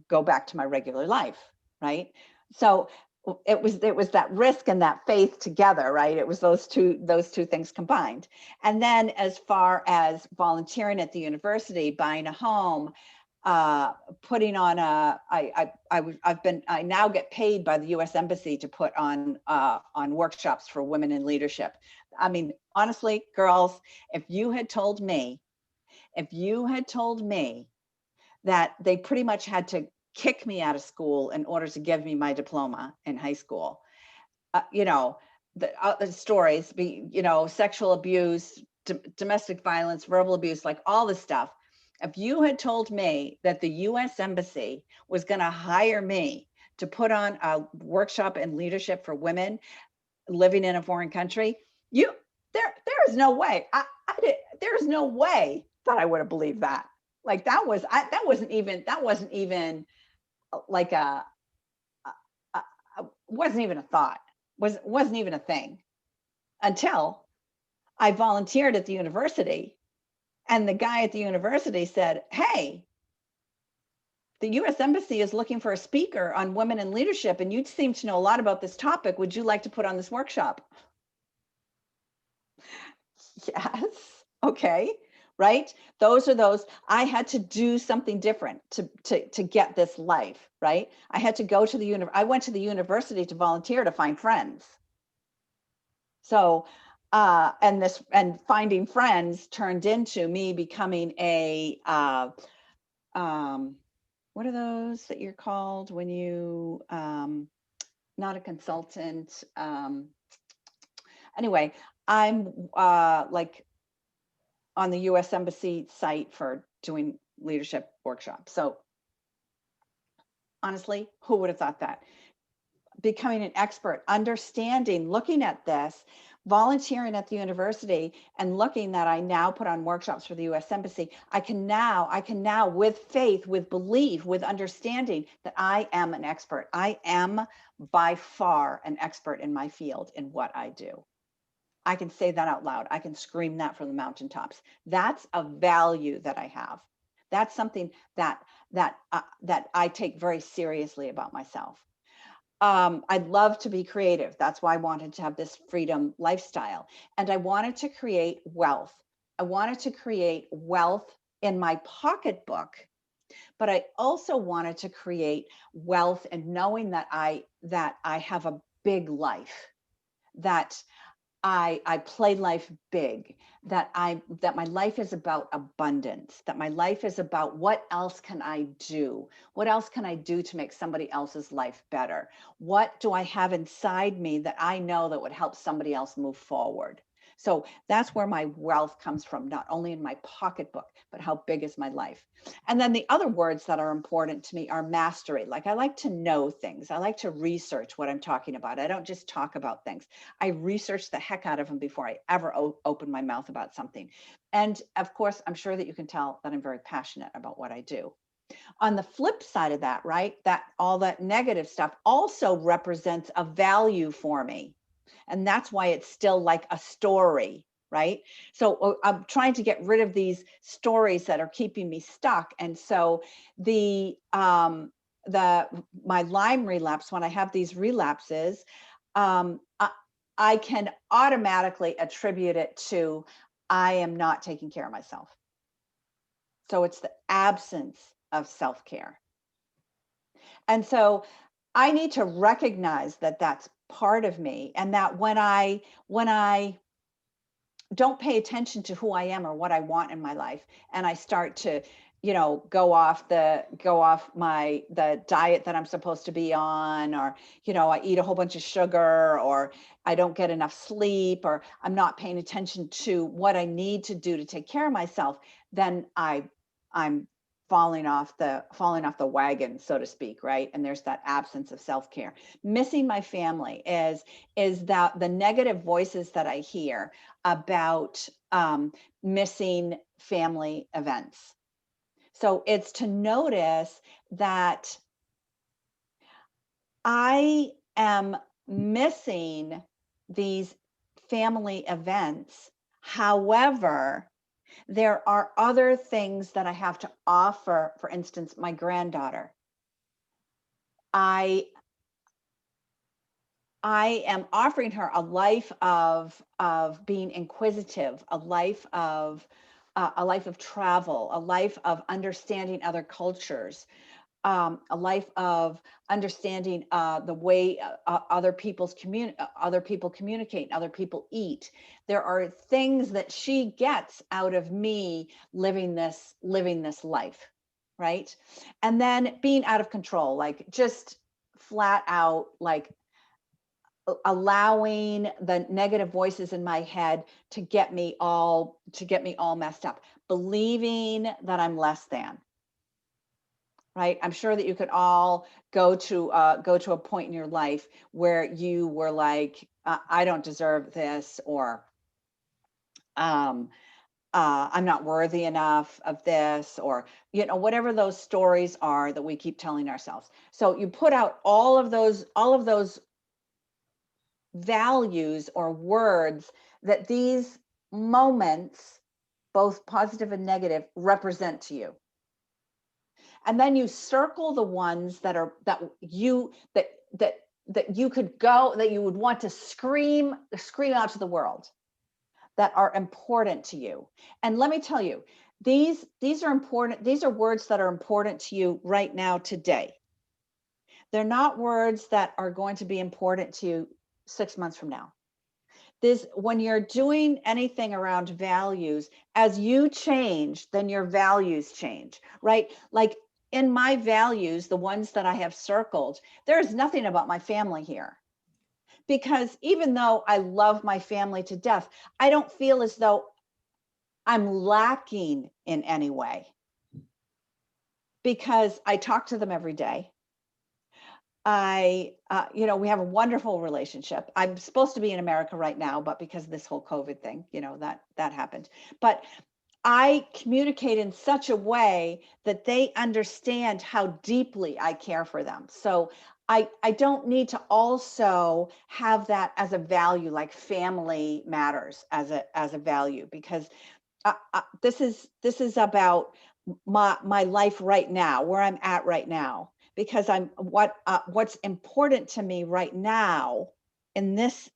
go back to my regular life, right? So it was that risk and that faith together, right? It was those two things combined. And then as far as volunteering at the university, buying a home, putting on I now get paid by the US Embassy to put on workshops for women in leadership. I mean, honestly, girls, if you had told me that they pretty much had to kick me out of school in order to give me my diploma in high school. You know, the stories, you know, sexual abuse, domestic violence, verbal abuse, like all this stuff. If you had told me that the US Embassy was going to hire me to put on a workshop in leadership for women living in a foreign country, there is no way. There's no way that I would have believed that. Like that wasn't even like wasn't even a thought, wasn't even a thing until I volunteered at the university. And the guy at the university said, hey, the US Embassy is looking for a speaker on women in leadership, and you seem to know a lot about this topic. Would you like to put on this workshop? Yes. Okay. Right. Those are those. I had to do something different to get this life. Right. I had to go to I went to the university to volunteer to find friends. So, and finding friends turned into me becoming a, what are those that you're called when you, not a consultant. Anyway, I'm like on the US Embassy site for doing leadership workshops. So honestly, who would have thought that? Becoming an expert, understanding, looking at this, volunteering at the university, and looking that I now put on workshops for the US Embassy, I can now with faith, with belief, with understanding that I am an expert. I am by far an expert in my field in what I do. I can say that out loud. I can scream that from the mountaintops. That's a value that I have. That's something that I take very seriously about myself. I'd love to be creative. That's why I wanted to have this freedom lifestyle. And I wanted to create wealth. I wanted to create wealth in my pocketbook, but I also wanted to create wealth and knowing that I have a big life, that I play life big, that my life is about abundance, that my life is about what else can I do? What else can I do to make somebody else's life better? What do I have inside me that I know that would help somebody else move forward? So that's where my wealth comes from, not only in my pocketbook, but how big is my life? And then the other words that are important to me are mastery. Like I like to know things. I like to research what I'm talking about. I don't just talk about things. I research the heck out of them before I ever open my mouth about something. And of course, I'm sure that you can tell that I'm very passionate about what I do. On the flip side of that, right, that all that negative stuff also represents a value for me. And that's why it's still like a story, right? So I'm trying to get rid of these stories that are keeping me stuck. And so my Lyme relapse, when I have these relapses, I can automatically attribute it to I am not taking care of myself. So it's the absence of self-care. And so I need to recognize that that's part of me, and that when I don't pay attention to who I am or what I want in my life, and I start to, go off the diet that I'm supposed to be on, or, I eat a whole bunch of sugar, or I don't get enough sleep, or I'm not paying attention to what I need to do to take care of myself, then I'm falling off the wagon, so to speak, right? And there's that absence of self-care. Missing my family is that the negative voices that I hear about missing family events. So it's to notice that I am missing these family events. However, there are other things that I have to offer. For instance, my granddaughter. I am offering her a life of being inquisitive, a life of travel, a life of understanding other cultures, a life of understanding the way other people communicate, other people eat. There are things that she gets out of me living this life. right? And then being out of control, like just flat out, like allowing the negative voices in my head to get me all messed up, believing that I'm less than. Right. I'm sure that you could all go to a point in your life where you were like, I don't deserve this, or I'm not worthy enough of this, or, you know, whatever those stories are that we keep telling ourselves. So you put out all of those values or words that these moments, both positive and negative, represent to you. And then you circle the ones that you could go, that you would want to scream out to the world, that are important to you. And let me tell you, these are important. These are words that are important to you right now, today. They're not words that are going to be important to you 6 months from now. When you're doing anything around values, as you change, then your values change, right? Like in my values, the ones that I have circled, there's nothing about my family here. Because even though I love my family to death, I don't feel as though I'm lacking in any way. Because I talk to them every day. We have a wonderful relationship. I'm supposed to be in America right now, but because of this whole COVID thing, that happened. But I communicate in such a way that they understand how deeply I care for them. So I don't need to also have that as a value, like family matters as a value, because this is about my life right now, where I'm at right now, because what's important to me right now in this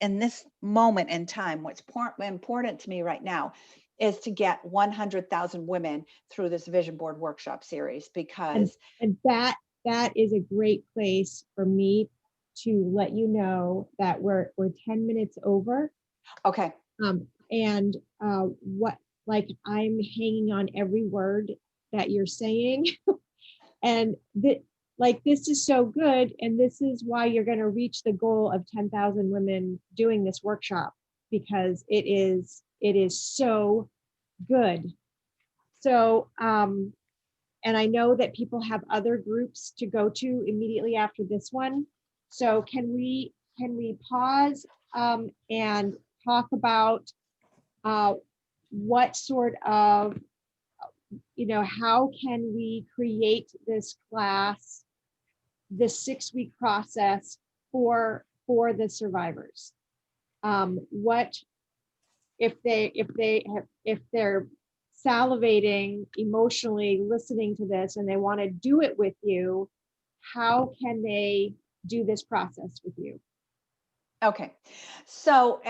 moment in time. What's important to me right now is to get 100,000 women through this vision board workshop series, because and that is a great place for me to let you know that we're 10 minutes over. Okay. And like I'm hanging on every word that you're saying. And this is so good. And this is why you're going to reach the goal of 10,000 women doing this workshop, because it is so good. So, and I know that people have other groups to go to immediately after this one. So can we pause and talk about what sort of, how can we create this class, this 6-week process for the survivors? What if they're salivating emotionally listening to this and they want to do it with you, how can they do this process with you? Okay. So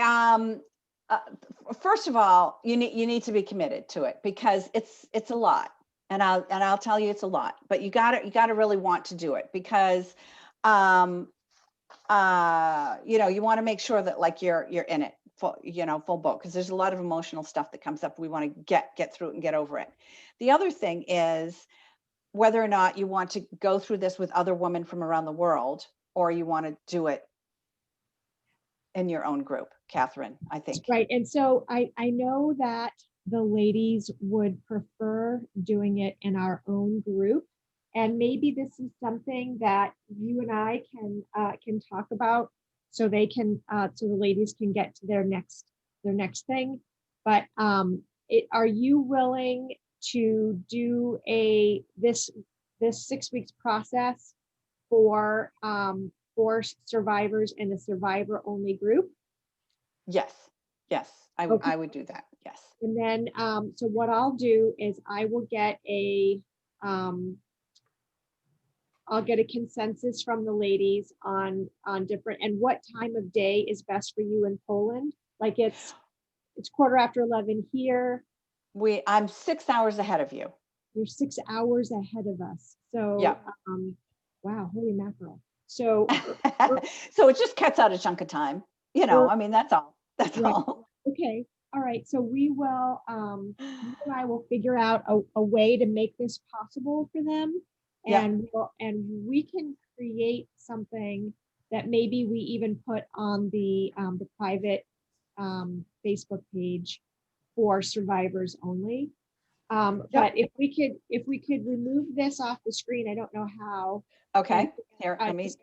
first of all, you need to be committed to it, because it's a lot, and I'll tell you it's a lot, but you got to really want to do it, because you want to make sure that like you're in it full boat, because there's a lot of emotional stuff that comes up. We want to get through it and get over it. The other thing is whether or not you want to go through this with other women from around the world, or you want to do it in your own group, Catherine, I think. Right. And so I know that the ladies would prefer doing it in our own group. And maybe this is something that you and I can talk about, so they can so the ladies can get to their next thing. But are you willing to do this 6 weeks process for survivors in a survivor only group? Yes, I would do that. Yes. And then, so what I'll do is I will get I'll get a consensus from the ladies on different, and what time of day is best for you in Poland. Like it's 11:15 here. I'm 6 hours ahead of you. You're 6 hours ahead of us. So, yeah. Wow, holy mackerel. So, so it just cuts out a chunk of time. I mean, that's all. That's right. all. Okay. All right, so we will, you and I will figure out a way to make this possible for them. Yeah. And we can create something that maybe we even put on the private Facebook page for survivors only. But if we could remove this off the screen, I don't know how. Okay, here, let me, Just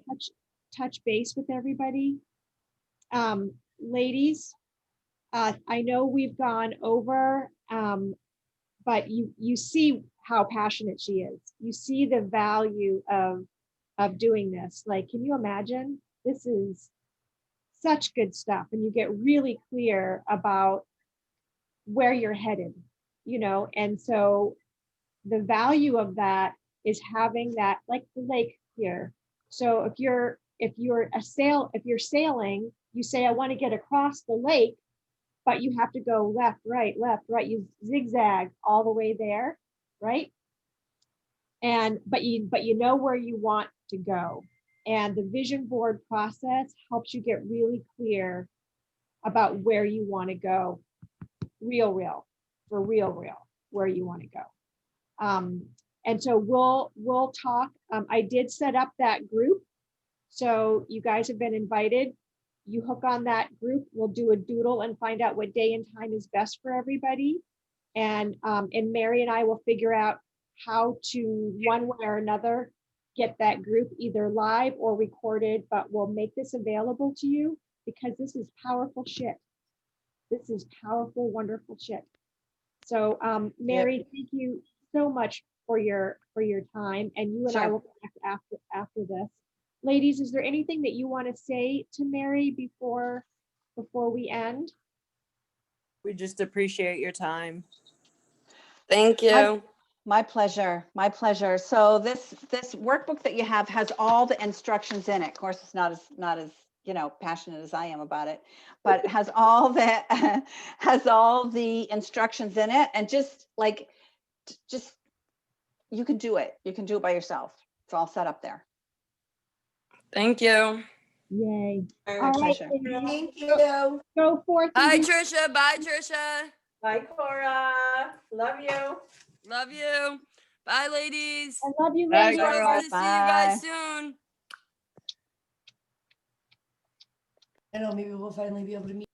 touch base with everybody. Ladies, I know we've gone over, but you see how passionate she is. You see the value of doing this. Like, can you imagine? This is such good stuff, and you get really clear about where you're headed, you know. And so the value of that is having that, like the lake here. So if you're sailing, you say, I want to get across the lake, but you have to go left, right, you zigzag all the way there, right? And but you know where you want to go. And the vision board process helps you get really clear about where you want to go, real, where you want to go. And so we'll talk. I did set up that group. So you guys have been invited. You hook on that group. We'll do a doodle and find out what day and time is best for everybody. And Mary and I will figure out how to, one way or another, get that group either live or recorded, but we'll make this available to you because this is powerful shit. This is powerful, wonderful shit. So Mary, thank you so much for your time, and you and I will connect after this. Ladies, is there anything that you want to say to Mary before we end? We just appreciate your time. Thank you. my pleasure, my pleasure. So this workbook that you have has all the instructions in it. Of course, it's not as you know, passionate as I am about it, but it has all the instructions in it, and just you can do it. You can do it by yourself. It's all set up there. Thank you. Yay. My All right, pleasure. ladies, Thank you. go forth. and Hi, do- Trisha. Bye, Trisha. Bye, Cora. Love you. Love you. Bye, ladies. I love you, Bye, ladies. Hope girl. to see you Bye. guys soon. I know, maybe we'll finally be able to meet.